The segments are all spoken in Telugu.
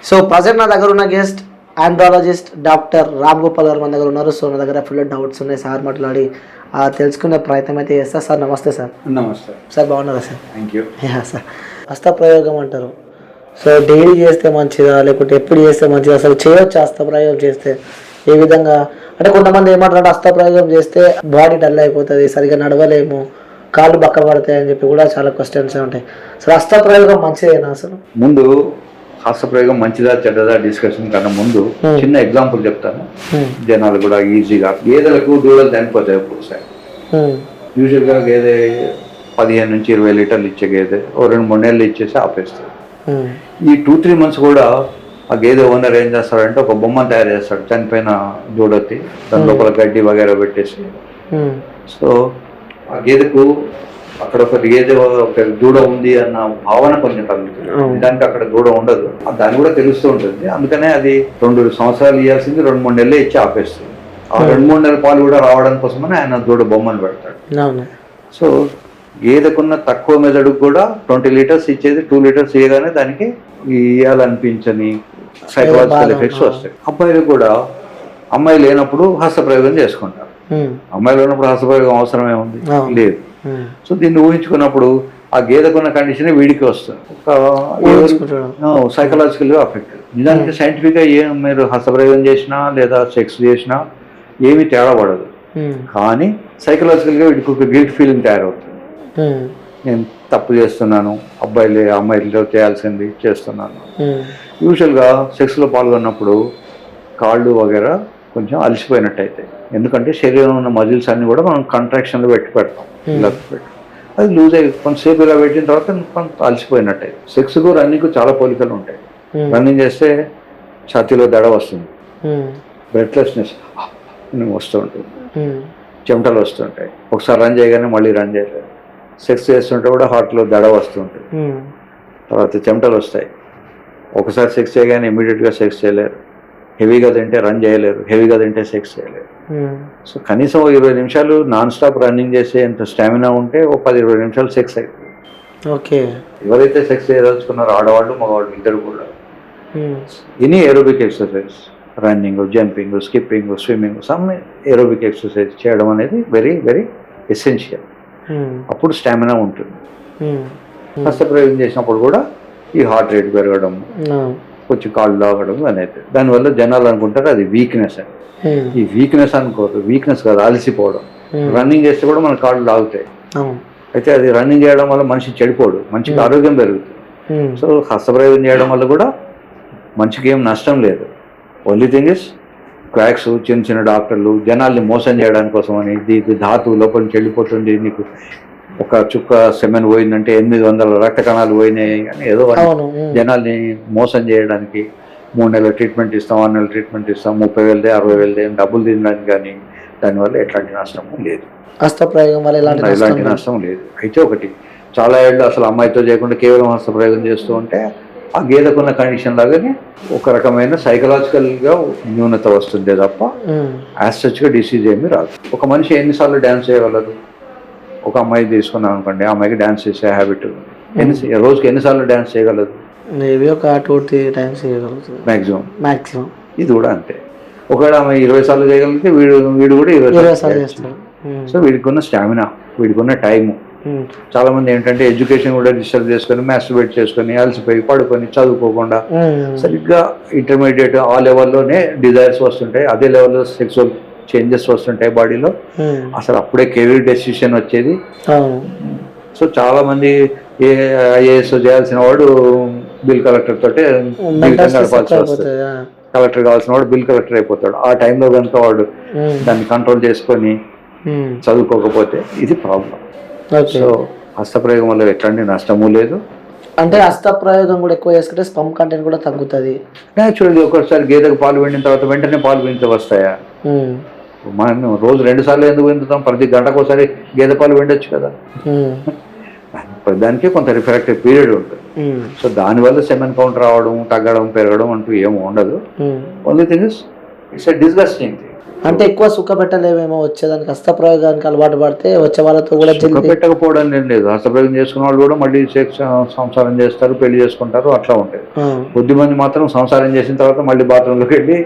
సో ప్రజెంట్ నా దగ్గర ఉన్న guest andrologist doctor Ram Gopal గారు మన దగ్గర ఉన్నారు. సో నా దగ్గర ఫుల్ డౌట్స్ ఉన్నాయి, సార్ మాట్లాడి తెలుసుకునే ప్రయత్నం అయితే చేస్తా. సార్ నమస్తే. సార్ నమస్తే సార్, బాగున్నారా సార్? Thank you. సార్, హస్తప్రయోగం అంటారు. సో డైలీ చేస్తే మంచిదా లేకపోతే ఎప్పుడు చేస్తే మంచిదా, అసలు చేయొచ్చు హస్తప్రయోగం చేస్తే? ఏ విధంగా అంటే కొంతమంది ఏమంటారు, హస్తప్రయోగం చేస్తే బాడీ డల్ అయిపోతుంది, సరిగా నడవలేము, కాళ్ళు బక్క పడతాయి అని చెప్పి కూడా చాలా క్వశ్చన్స్ ఉంటాయి. అసలు హస్తప్రయోగం మంచిదేనా? అసలు ముందు హస్తప్రయోగం మంచిదా చెడ్డదా డిస్కషన్ కన్నా ముందు చిన్న ఎగ్జాంపుల్ చెప్తాను, జనాలు కూడా ఈజీగా. గేదెలకు దూడలు చనిపోతాయి ఒక్కొక్కసారి. యూజువల్గా గేదె 15 నుంచి 20 లీటర్లు ఇచ్చే గేదె 2-3 నెలలు ఇచ్చేసి ఆపేస్తారు. ఈ 2-3 మంత్స్ కూడా ఆ గేదె ఓనర్ ఏం చేస్తాడంటే ఒక బొమ్మను తయారు చేస్తాడు, చనిపోయిన దూడతి, దాని లోపల గడ్డి వగేరా పెట్టేసి. సో ఆ గేదెకు అక్కడ ఒక గేదె ఒక దూడ ఉంది అన్న భావన కొంచెం కలుగుతుంది. దానికి అక్కడ దూడ ఉండదు, దాన్ని కూడా తెలుస్తూ ఉంటుంది. అందుకనే అది 2 సంవత్సరాలు ఇవ్వాల్సింది 2-3 నెలలే ఇచ్చి ఆపేస్తుంది. ఆ 2-3 నెలల పాలు కూడా రావడం కోసమని ఆయన దూడ బొమ్మను పెడతాడు. సో గేదెకున్న తక్కువ మెదడుకు కూడా 20 లీటర్స్ ఇచ్చేది 2 లీటర్స్ ఇవ్వగానే దానికి ఇవ్వాలనిపించని సైకలాజికల్ ఎఫెక్ట్స్ వస్తాయి. అబ్బాయిలు కూడా అమ్మాయి లేనప్పుడు హస్తప్రయోగం చేసుకుంటారు. అమ్మాయిలు ఉన్నప్పుడు హస్తప్రయోగం అవసరమే ఉంది లేదు. సో దీన్ని ఊహించుకున్నప్పుడు ఆ గేదెకున్న కండిషన్ వీడికి వస్తుంది, సైకలాజికల్ గా అఫెక్ట్. నిజానికి సైంటిఫిక్ గా ఏం మీరు హస్తప్రయోగం చేసినా లేదా సెక్స్ చేసినా ఏమి తేడా పడదు, కానీ సైకలాజికల్ గా వీడికి ఒక గిల్ట్ ఫీలింగ్ తయారవుతుంది. నేను తప్పు చేస్తున్నాను, అమ్మాయిలతో చేయాల్సింది చేస్తున్నాను. యూజువల్గా సెక్స్లో పాల్గొన్నప్పుడు కాళ్ళు వగేరా కొంచెం అలసిపోయినట్టు అయితే, ఎందుకంటే శరీరంలో ఉన్న మజిల్స్ అన్ని కూడా మనం కంట్రాక్షన్లో పెడతాం, ఇలా పెట్టి అది లూజ్ అయ్యి కొంతసేపు ఇలా పెట్టిన తర్వాత కొంత అలసిపోయినట్టు అయితే. సెక్స్కు రన్నింగ్కు చాలా పోలికలు ఉంటాయి. రన్నింగ్ చేస్తే ఛాతీలో దడ వస్తుంది, బ్రెత్లెస్నెస్ వస్తూ ఉంటుంది, చెమటలు వస్తుంటాయి. ఒకసారి రన్ చేయగానే మళ్ళీ రన్ చేయలేదు. సెక్స్ చేస్తుంటే కూడా హార్ట్లో దడ వస్తుంటుంది, తర్వాత చెమటలు వస్తాయి. ఒకసారి సెక్స్ చేయగానే ఇమీడియట్గా సెక్స్ చేయలేరు, హెవీగా తింటే రన్ చేయలేరు, హెవీగా తింటే సెక్స్ చేయలేరు. సో కనీసం 20 నిమిషాలు నాన్ స్టాప్ రన్నింగ్ చేసే ఎంత స్టామినా ఉంటే 10-20 నిమిషాలు సెక్స్ అయిపోతుంది. ఓకే, ఎవరైతే సెక్స్ చేయదలుచుకున్నారో ఆడవాళ్ళు మగవాళ్ళు ఇద్దరు కూడా any aerobic exercise, running, jumping, skipping, swimming, some aerobic exercise చేయడం అనేది వెరీ వెరీ ఎసెన్షియల్. అప్పుడు స్టామినా ఉంటుంది. హస్తప్రయోగం చేసినప్పుడు కూడా ఈ హార్ట్ రేట్ పెరగడం, కొంచెం కాళ్ళు లాగడం అనేది, దానివల్ల జనాలు అనుకుంటారు అది వీక్నెస్ అని. ఈ వీక్నెస్ అనుకోరు, వీక్నెస్ కాదు, అలసిపోవడం. రన్నింగ్ చేస్తే కూడా మన కాళ్ళు లాగుతాయి, అయితే అది రన్నింగ్ చేయడం వల్ల మనిషి చెడిపోడు, మంచిగా ఆరోగ్యం పెరుగుతుంది. సో హస్తప్రయోగం చేయడం వల్ల కూడా మనిషికి ఏం నష్టం లేదు. ఓన్లీ థింగ్ ఇస్ క్రాక్స్, చిన్న చిన్న డాక్టర్లు జనాల్ని మోసం చేయడానికి కోసం అని, ఇది ధాతువు లోపల నుంచి వెళ్ళిపోతుంది, నీకు ఒక చుక్క సెమెన్ పోయిందంటే 800 రక్త కణాలు పోయినాయి అని ఏదో జనాల్ని మోసం చేయడానికి 3 నెలల ట్రీట్మెంట్ ఇస్తాం, 6 నెలల ట్రీట్మెంట్ ఇస్తాం, 30,000 60,000 డబ్బులు తినడానికి, కానీ దానివల్ల ఎట్లాంటి నష్టము లేదు. హస్తప్రయోగం వల్ల ఎలాంటి నష్టం లేదు. అయితే ఒకటి, చాలా ఏళ్ళు అసలు అమ్మాయితో చేయకుండా కేవలం హస్తప్రయోగం చేస్తూ ఉంటే ఆ గేదెకున్న కండిషన్ లాగానే ఒక రకమైన సైకలాజికల్గా న్యూనత వస్తుందే తప్ప యాజ్ సచ్గా డిసీజ్ ఏమీ రాదు. ఒక మనిషి ఎన్నిసార్లు డ్యాన్స్ చేయగలరు? ఒక అమ్మాయి తీసుకున్నాం అనుకోండి, ఆ అమ్మాయికి డ్యాన్స్ చేసే హ్యాబిట్ రోజుకి ఎన్నిసార్లు డ్యాన్స్ చేయగలదు? మేబీ ఒక 2-3 టైమ్స్ చేయగలుగుతుంది మ్యాక్సిమం. ఇది కూడా అంతే. ఒకవేళ ఆమె 20 సార్లు చేయగలిగితే వీడు కూడా 20 సార్లు చేస్తాడు. సో వీడికి ఉన్న స్టామినా, వీడికి ఉన్న టైము. చాలా మంది ఏంటంటే ఎడ్యుకేషన్ కూడా డిస్టర్బ్ చేసుకొని, మాస్టర్బేట్ చేసుకొని, అలసిపోయి పడుకొని చదువుకోకుండా సరిగ్గా ఇంటర్మీడియట్ ఆ లెవెల్లోనే డిజైర్స్ వస్తుంటాయి, అదే లెవెల్లో సెక్సువల్ చేంజెస్ వస్తుంటాయి బాడీలో. అసలు అప్పుడే కెరీర్ డెసిషన్ వచ్చేది. సో చాలా మంది ఐఏఎస్ చేయాల్సిన వాడు బిల్ కలెక్టర్ తోటే జీవితం గడపాల్సి వస్తుంది. కలెక్టర్ కావాల్సిన వాడు బిల్ కలెక్టర్ అయిపోతాడు. ఆ టైంలో కనుక వాడు దాన్ని కంట్రోల్ చేసుకొని చదువుకోకపోతే ఇది ప్రాబ్లం. సో హస్తప్రయోగం వల్ల ఎట్లాంటి నష్టము లేదు. అంటే హస్తప్రయోగం కూడా ఎక్కువ చేసుకుంటే స్పమ్ కంటెంట్ కూడా తగ్గుతుంది. న్యాచురల్గా ఒకసారి గేదెకు పాలు పిండిన తర్వాత వెంటనే పాలు పిండి వస్తాయా? మనం రోజు 2 సార్లు ఎందుకు వింటున్నాం? ప్రతి గంటకు ఒకసారి గేదె పాలు విండొచ్చు కదా. దానికి కొంత రిఫ్రాక్టివ్ పీరియడ్ ఉంటుంది. సో దానివల్ల సెమెన్ కౌంట్ రావడం, తగ్గడం, పెరగడం అంటూ ఏమి ఉండదు. Only thing is it's a disgusting thing. అంటే ఎక్కువ సుఖ పెట్టలేమేమో వచ్చేదానికి హస్తప్రయోగానికి అలవాటు పడితే వచ్చే వాళ్ళతో కూడా సుఖ పెట్టకపోవడం ఏం లేదు. హస్తప్రయోగం చేసుకున్న వాళ్ళు కూడా మళ్ళీ సంసారం చేస్తారు, పెళ్లి చేసుకుంటారు, అట్లా ఉంటాయి. కొద్దిమంది మాత్రం సంసారం చేసిన తర్వాత మళ్ళీ బాత్రూంలోకి వెళ్ళి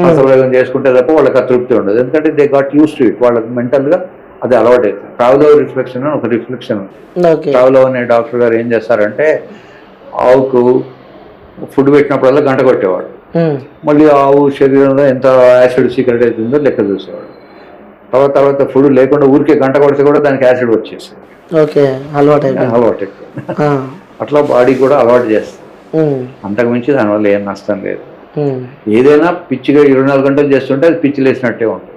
హస్తప్రయోగం చేసుకుంటే తప్ప వాళ్ళకి అతృప్తి ఉండదు. ఎందుకంటే they got use to it. వాళ్ళకి మెంటల్గా అది అలవాటు అవుతుంది. ట్రావెలో రిఫ్లెక్షన్ అని ఒక రిఫ్లెక్షన్ ఉంది. ట్రావెలో అనే డాక్టర్ గారు ఏం చేస్తారంటే ఆవుకు ఫుడ్ పెట్టినప్పుడల్లా గంట కొట్టేవాడు. మళ్ళీ ఆవు శరీరంలో ఎంత యాసిడ్ సీక్రెట్ అవుతుందో లెక్క చూసేవాడు. తర్వాత ఫుడ్ లేకుండా ఊరికే గంట కొడితే కూడా దానికి యాసిడ్ వచ్చేసి అలవాటు అట్లా బాడీ కూడా అలవాటు చేస్తుంది. అంతకుమించి దానివల్ల ఏం నష్టం లేదు. ఏదైనా పిచ్చిగా 24 గంటలు చేస్తుంటే అది పిచ్చి లేసినట్టే ఉంటుంది.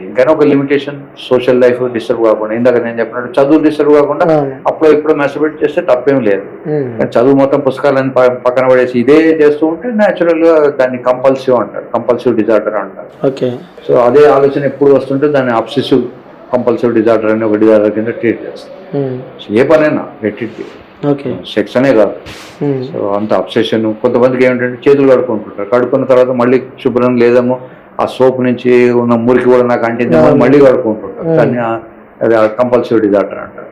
ఇంకైనా ఒక లిమిటేషన్, సోషల్ లైఫ్ డిస్టర్బ్ కాకుండా, ఇందాక నేను చెప్పినట్టు చదువు డిస్టర్బ్ కాకుండా అప్పుడు ఎప్పుడు మెస్టర్బేట్ చేస్తే తప్పేం లేదు. చదువు మొత్తం పుస్తకాలను పక్కన పడేసి ఇదే చేస్తూ ఉంటే న్యాచురల్ గా దాన్ని కంపల్సివ్ అంటారు, కంపల్సివ్ డిజార్డర్ అంటారు. సో అదే ఆలోచన ఎప్పుడు వస్తుంటే దాన్ని అబ్సెసివ్ కంపల్సివ్ డిజార్డర్ అని ఒక డిజార్డర్ కింద ట్రీట్ చేస్తారు. ఏ పనైనా ఎట్టింటి సెక్స్ అనే కాదు. సో అంత అబ్సెషన్. కొంతమందికి ఏమిటంటే చేతులు కడుక్కుంటుంటారు, కడుక్కున్న తర్వాత మళ్ళీ శుభ్రం లేదేమో ఆ సోప్ నుంచి ఉన్న మురికి కూడా నాకు అంటింది మళ్ళీ కడుక్కుంటుంటారు. దాన్ని అది కంపల్సివ్ డిజార్డర్ అంటారు.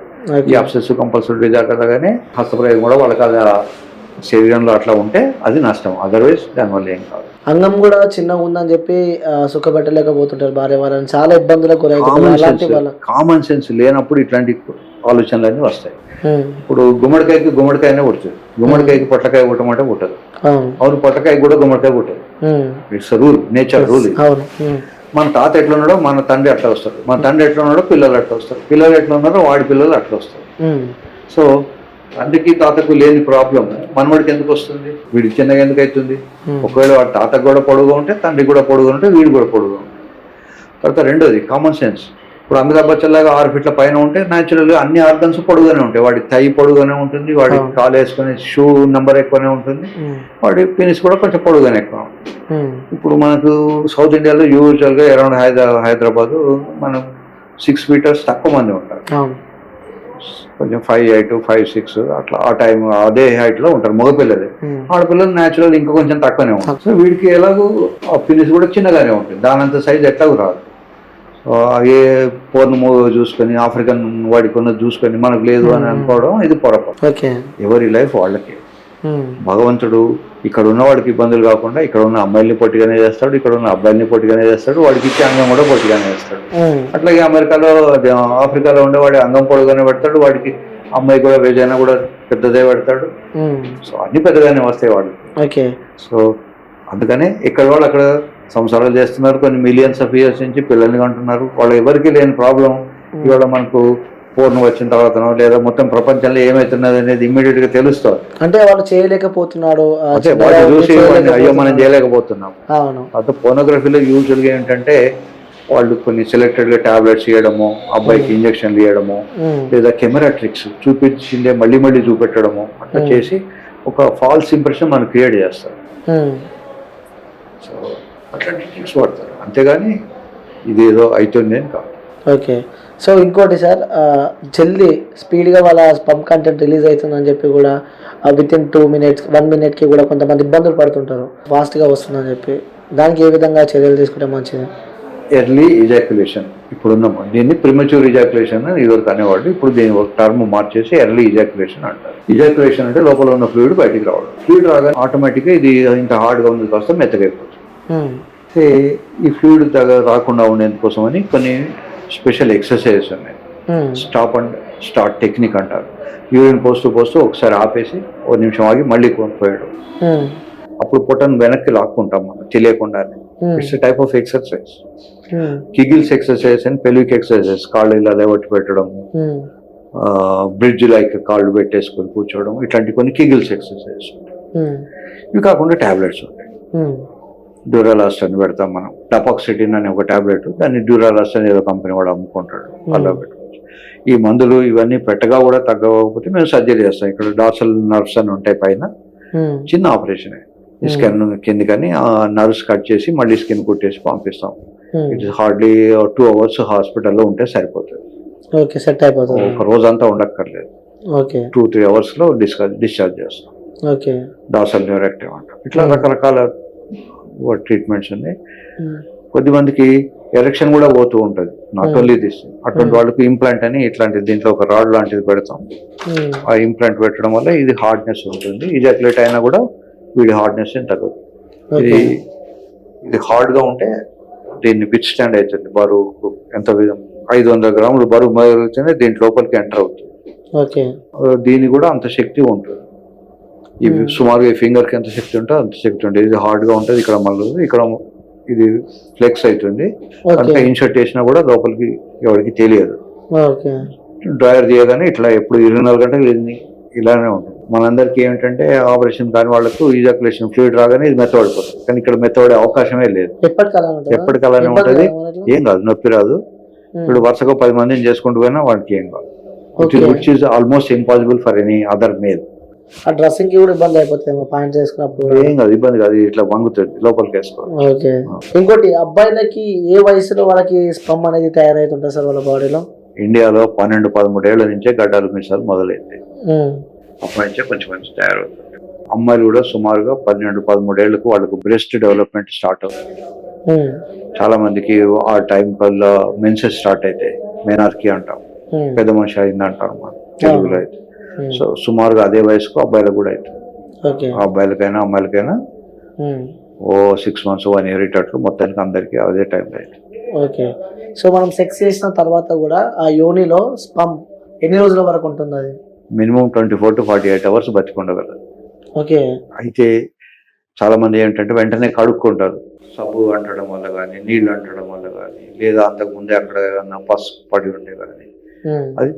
ఈ అబ్సెసివ్ కంపల్సివ్ డిజార్డర్ లాగానే హస్తప్రయోగం కూడా వాళ్ళకి అది శరీరంలో అట్లా ఉంటే అది నష్టం. అదర్వైజ్ దానివల్ల ఏం కాదు. అంగం కూడా చిన్నగా ఉందని చెప్పి సుఖపెట్టలేకపోతుంటారు భార్య వాళ్ళని, చాలా ఇబ్బందులకు గురవుతారు. కామన్ సెన్స్ లేనప్పుడు ఇట్లాంటి ఆలోచనలన్నీ వస్తాయి. ఇప్పుడు గుమ్మడికాయనే పుడుతుంది. గుమ్మడికాయకి పొట్లకాయ పుట్టమంటే పుట్టదు. అవును, పొట్లకాయ కూడా గుమ్మడికాయ పుట్టదు. It's rule, nature rule. మన తాత ఎట్లా ఉన్నాడో మన తండ్రి అట్లా వస్తారు, మన తండ్రి ఎట్లా ఉన్నాడో పిల్లలు అట్లా వస్తారు, పిల్లలు ఎట్లా ఉన్నారో వాడి పిల్లలు అట్లా వస్తారు. సో తండ్రికి తాతకు లేని ప్రాబ్లం మనవాడికి ఎందుకు వస్తుంది? వీడికి చిన్నగా ఎందుకు అవుతుంది? ఒకవేళ వాడి తాతకు కూడా పొడుగా ఉంటే తండ్రికి కూడా పొడుగా ఉంటే వీడు కూడా పొడుగా ఉంటాయి. తర్వాత రెండోది కామన్ సెన్స్. ఇప్పుడు అమితాబ్ బచ్చన్ లాగా 6 ఫీట్ల పైన ఉంటే న్యాచురల్గా అన్ని ఆర్గన్స్ పొడుగానే ఉంటాయి. వాడి తై పొడుగానే ఉంటుంది, వాడి కాలు వేసుకునే షూ నెంబర్ ఎక్కువనే ఉంటుంది, వాడి పెనిస్ కూడా కొంచెం పొడుగానే ఎక్కువ ఉంటుంది. ఇప్పుడు మనకు సౌత్ ఇండియాలో యూజువల్గా అరౌండ్ హైదరాబాద్ మనం 6 ఫీటర్స్ తక్కువ మంది ఉంటారు. కొంచెం 5'8", 5'6" అట్లా ఆ టైం అదే హైట్ లో ఉంటారు మగపిల్లలే. ఆడపిల్లలు న్యాచురల్ ఇంకా కొంచెం తక్కువనే ఉంటారు. సో వీడికి ఎలాగో ఆ ఫినిష్ కూడా చిన్నగానే ఉంటుంది, దానంత సైజ్ ఎట్లాగూ రాదు. ఏ పోర్న్ మూవీ చూసుకొని ఆఫ్రికన్ వాడికి ఉన్నది చూసుకొని మనకు లేదు అని అనుకోవడం ఇది పొరపాటు. ఎవరి లైఫ్ వాళ్ళకి. భగవంతుడు ఇక్కడ ఉన్నవాడికి ఇబ్బందులు కాకుండా ఇక్కడ ఉన్న అమ్మాయిల్ని పొట్టిగానే చేస్తాడు, ఇక్కడ ఉన్న అబ్బాయిల్ని పొట్టిగానే చేస్తాడు, వాడికి ఇచ్చే అంగం కూడా పొట్టిగానే చేస్తాడు. అట్లాగే అమెరికాలో ఆఫ్రికాలో ఉండేవాడి అంగం పొడుగానే పెడతాడు, వాడికి అమ్మాయి కూడా వేజైనా కూడా పెద్దదే పెడతాడు. సో అన్ని పెద్దగానే వస్తాయి వాడికి. సో అందుకనే ఇక్కడ వాళ్ళు అక్కడ సంసారాలు చేస్తున్నారు, కొన్ని మిలియన్స్ ఆఫ్ ఇయర్స్ నుంచి పిల్లల్ని కంటున్నారు. వాళ్ళు ఎవరికి లేని ప్రాబ్లం ఇవాళ మనకు పూర్ణ వచ్చిన తర్వాతనో లేదా మొత్తం ప్రపంచంలో ఏమవుతున్నది అనేది ఇమ్మీడియట్ గా తెలుస్తుంది. అంటే వాళ్ళు చేయలేకపోతున్నాడు, చూసి అయ్యో మనం చేయలేకపోతున్నాం. అయితే పోర్నోగ్రఫీలో యూజువల్ గా ఏంటంటే వాళ్ళు కొన్ని సెలెక్టెడ్ గా టాబ్లెట్స్ ఇవ్వడము, అబ్బాయికి ఇంజక్షన్లు ఇవ్వడము, లేదా కెమెరా ట్రిక్స్ చూపించిందే మళ్ళీ మళ్ళీ చూపెట్టడము, అట్లా చేసి ఒక ఫాల్స్ ఇంప్రెషన్ మనం క్రియేట్ చేస్తారు. సో అట్లాంటి ట్రిక్స్ వాడతారు, అంతేగాని ఇది ఏదో అవుతుంది అని కాదు. ఓకే. సో ఇంకోటి సార్, జల్దీ స్పీడ్గా వాళ్ళ స్పమ్ కంటెంట్ రిలీజ్ అవుతుందని చెప్పి కూడా వితిన్ 2 minutes 1 minute కూడా కొంతమంది ఇబ్బందులు పడుతుంటారు, ఫాస్ట్గా వస్తుందని చెప్పి. దానికి ఏ విధంగా చర్యలు తీసుకుంటే మంచిది? ఎర్లీ ఇజాక్యులేషన్ ఇప్పుడున్న దీన్ని ప్రిమచ్యూర్ ఇజాక్యులేషన్ ఇదివరకు అనేవాళ్ళు, ఇప్పుడు దీని ఒక టర్మ్ మార్చేసి ఎర్లీ ఇజాక్యులేషన్ అంటారు. ఇజాక్యులేషన్ అంటే లోపల ఉన్న ఫ్లూయిడ్ బయటికి రావడం. ఫ్లూయిడ్ రాగానే ఆటోమేటిక్గా ఇది ఇంత హార్డ్గా ఉంది కాస్త మెత్తగైపోతుంది. ఈ ఫ్లూయిడ్ రాకుండా ఉండేందుకోసం అని కొన్ని స్పెషల్ ఎక్సర్సైజెస్ ఉన్నాయి. స్టాప్ అండ్ స్టార్ట్ టెక్నిక్ అంటారు. యూరిన్ పోస్తూ ఒకసారి ఆపేసి 1 నిమిషం ఆగి మళ్ళీ పోయడం. అప్పుడు పొట్టను వెనక్కి లాక్కుంటాం మనం తెలియకుండానే. It's type of exercise. Kegels exercise and pelvic exercise, కాళ్ళు ఇలా లేవట్టి పెట్టడం, బ్రిడ్జ్ లైక్ కాళ్ళు పెట్టేసుకొని కూర్చోవడం, ఇట్లాంటి కొన్ని కిగిల్స్ ఎక్సర్సైజెస్ ఉంటాయి. ఇవి కాకుండా టాబ్లెట్స్ ఉంటాయి. డ్యూరాలాస్ట్ అని పెడతాం మనం. డపాక్సిటిన్ అనే ఒక టాబ్లెట్, దాన్ని డ్యూరాలాస్ట్ అని ఏదో కంపెనీ వాడు అమ్ముకుంటాడు, అలా పెట్టుకోవచ్చు. ఈ మందులు ఇవన్నీ పెట్టగా కూడా తగ్గకపోతే మేము సర్జరీ చేస్తాం. ఇక్కడ డార్సల్ నర్వ్స్ అని ఉంటాయి పైన, చిన్న ఆపరేషన్. స్కిన్ కిందకని ఆ నర్వ్స్ కట్ చేసి మళ్ళీ స్కిన్ కుట్టేసి పంపిస్తాం. ఇట్స్ హార్డ్లీ 2 hours హాస్పిటల్లో ఉంటే సరిపోతుంది. ఒక రోజంతా ఉండక్కర్లేదు. 2-3 hours లో డిశ్చార్జ్ చేస్తాం. డార్సల్ న్యూరెక్టివ్ అంటాం. ఇట్లా రకరకాల ట్రీట్మెంట్స్ ఉన్నాయి. కొద్దిమందికి ఎరెక్షన్ కూడా పోతూ ఉంటుంది, నాట్ ఓన్లీ దిస్. అటువంటి వాళ్ళకి ఇంప్లాంట్ అని ఇట్లాంటి దీంట్లో ఒక రాడ్ లాంటిది పెడతాం. ఆ ఇంప్లాంట్ పెట్టడం వల్ల ఇది హార్డ్నెస్ ఉంటుంది, ఇజాక్యులేట్ అయినా కూడా వీడి హార్డ్నెస్ ఏం తగ్గదు. ఇది హార్డ్ గా ఉంటే దీన్ని విత్ స్టాండ్ అవుతుంది. బరువు ఎంత 500 గ్రాములు బరువు మరుగుతుంది, దీని లోపలికి ఎంటర్ అవుతుంది. దీని కూడా అంత శక్తి ఉంటుంది. ఇవి సుమారుగా ఫింగర్ కి ఎంత శక్తి ఉంటుందో అంత శక్తి ఉంటుంది. ఇది హార్డ్ గా ఉంటుంది, ఇక్కడ మళ్ళీ ఇక్కడ ఇది ఫ్లెక్స్ అవుతుంది. అంటే ఇన్సర్ట్ చేసినా కూడా లోపలికి ఎవరికి తెలియదు. డ్రైవర్ చేయగానే ఇట్లా ఎప్పుడు 24 గంటలు ఇలానే ఉంటుంది. మనందరికీ ఏమిటంటే ఆపరేషన్ కాని వాళ్ళకు ఈజాక్యులేషన్ ఫ్లూయిడ్ రాగానే ఇది మెత్తబడిపోతుంది, కానీ ఇక్కడ మెత్తబడే అవకాశమే లేదు. ఎప్పటికి అలానే ఉంటుంది, ఏం కాదు, నొప్పి రాదు. ఇప్పుడు వరుసగా 10 మందిని చేసుకుంటూ పోయినా వాడికి ఏం కాదు. Which is almost impossible for any other male. ఆ డ్రెస్సింగ్ కి కూడా ఇబ్బంది అయిపోతుంది, పాయింట్ చేసుకున్నప్పుడు ఏం కాదు, ఇబ్బంది కాదు, ఇట్లా వంగుతుంది, లోపలికి వేసుకోవాలి. ఇంకోటి అబ్బాయిలకి ఏ వయసులో వాళ్ళకి స్పమ్ అనేది తయారైతుంటుంది సార్ వాళ్ళ బాడీలో? ఇండియాలో 12-13 ఏళ్ల నుంచే గడ్డాలు మీసాలు మొదలైంది, అప్పటి నుంచే కొంచెం కొంచెం తయారవుతుంది. అమ్మాయిలు కూడా సుమారుగా 12-13 ఏళ్లకు వాళ్ళకు బ్రెస్ట్ డెవలప్మెంట్ స్టార్ట్ అవుతుంది. చాలా మందికి ఆ టైం కల్లా మెన్సెస్ స్టార్ట్ అయితే మెనార్కీ అంటాం, పెద్ద మనిషి అయింది అంటారు మన తెలుగులో అయితే. సో సుమారుగా అదే వయసుకు అబ్బాయిలకు కూడా అవుతుంది. అబ్బాయిలకైనా అమ్మాయిలకైనా 6 months 1 year ఇటట్లు మొత్తానికి అందరికి అదే టైంలో అవుతుంది. ఓకే. సో మనం సెక్స్ చేసిన తర్వాత కూడా ఆ యోనిలో స్పమ్ ఎన్ని రోజుల వరకు ఉంటుంది? అది మినిమం 24 to 48 hours బతికుండగలదు. ఓకే. అయితే చాలా మంది ఏంటంటే వెంటనే కడుక్కుంటారు, సబ్బు అంటడం వల్ల కానీ, నీళ్లు అంటడం వల్ల కానీ, లేదా అంతకు ముందే అక్కడ పసుపు పడి ఉంటే కానీ అది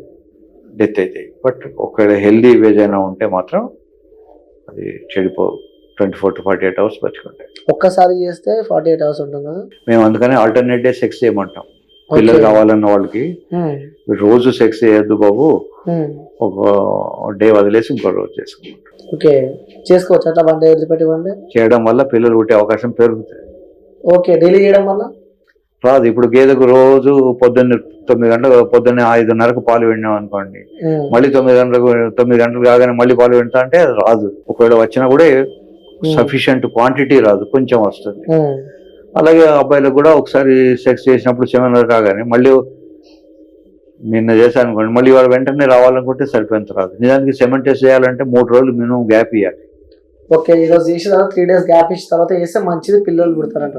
డెత్ అవుతాయి. బట్ ఒకవేళ హెల్దీ వేజ్ అయినా ఉంటే మాత్రం అది చెడిపోవు, 24 to 48 hours బతికుంటాయి. ఒక్కసారి చేస్తే 48 hours ఉంటుంది కదా. మేము అందుకని ఆల్టర్నేట్ డే సెక్స్ చేయమంటాం. పిల్లలు కావాలన్న వాళ్ళకి రోజు సెక్స్ చేయొద్దు బాబు, ఒక డే వదిలేసి ఇంకో రోజు చేసుకోమంటాం. ఓకే, చేసుకోవచ్చు అట్లా 1 day వదిలిపెట్టి చేయడం వల్ల పిల్లలు పుట్టే అవకాశం పెరుగుతుంది. ఓకే, డైలీ చేయడం వల్ల రాదు. ఇప్పుడు గేదెకు రోజు పొద్దున్న 9 గంటలకు, పొద్దున్నే 5:30కు పాలు విన్నాం అనుకోండి, మళ్ళీ 9 గంటలు కాగానే మళ్ళీ పాలు వింటా అంటే రాదు. ఒకవేళ వచ్చినా కూడా సఫిషియంట్ క్వాంటిటీ రాదు, కొంచెం వస్తుంది. అలాగే అబ్బాయిలకు కూడా ఒకసారి సెక్స్ చేసినప్పుడు 7 కాగానే మళ్ళీ నిన్న చేశాను అనుకోండి, మళ్ళీ వాడు వెంటనే రావాలనుకుంటే సరిపోయేంత రాదు. నిజానికి సెమెన్ టెస్ట్ చేయాలంటే 3 రోజులు మినిమం గ్యాప్ ఇవ్వాలి. ఓకే, ఈ రోజు చేసిన తర్వాత 3 days గ్యాప్ ఇచ్చిన తర్వాత చేస్తే మంచిది, పిల్లలు పుడతారంట.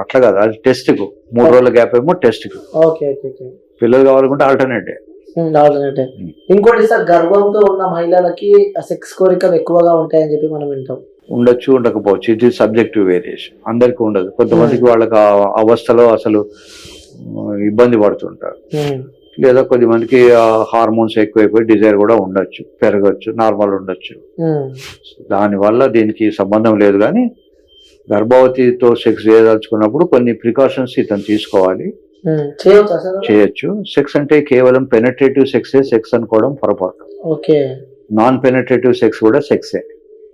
అట్లా కాదు, అది టెస్ట్ కు 3 రోజుల గ్యాప్ ఏమో టెస్ట్ కు. Okay okay okay. పిల్లలు కావాలనుకుంటే ఆల్టర్నేట్. ఇంకోటి సార్, గర్భంతో ఉన్న మహిళలకి సెక్స్ కోరికలు ఎక్కువగా ఉంటాయని చెప్పి మనం వింటాం. ఉండొచ్చు, ఉండకపోవచ్చు, ఇది సబ్జెక్టివ్ వేరియేషన్, అందరికీ ఉండదు. కొంతమందికి వాళ్ళకి ఆ అవస్థలో అసలు ఇబ్బంది పడుతుంటారు, లేదా కొద్దిమందికి హార్మోన్స్ ఎక్కువైపోయి డిజైర్ కూడా ఉండొచ్చు, పెరగచ్చు, నార్మల్ ఉండొచ్చు. దానివల్ల దీనికి సంబంధం లేదు. కానీ గర్భవతితో సెక్స్ చేయదలుచుకున్నప్పుడు కొన్ని ప్రికాషన్స్ ఇతను తీసుకోవాలి, చేయొచ్చు. సెక్స్ అంటే కేవలం పెనట్రేటివ్ సెక్సే సెక్స్ అనుకోవడం పొరపాటు. నాన్ పెనట్రేటివ్ సెక్స్ కూడా సెక్సే.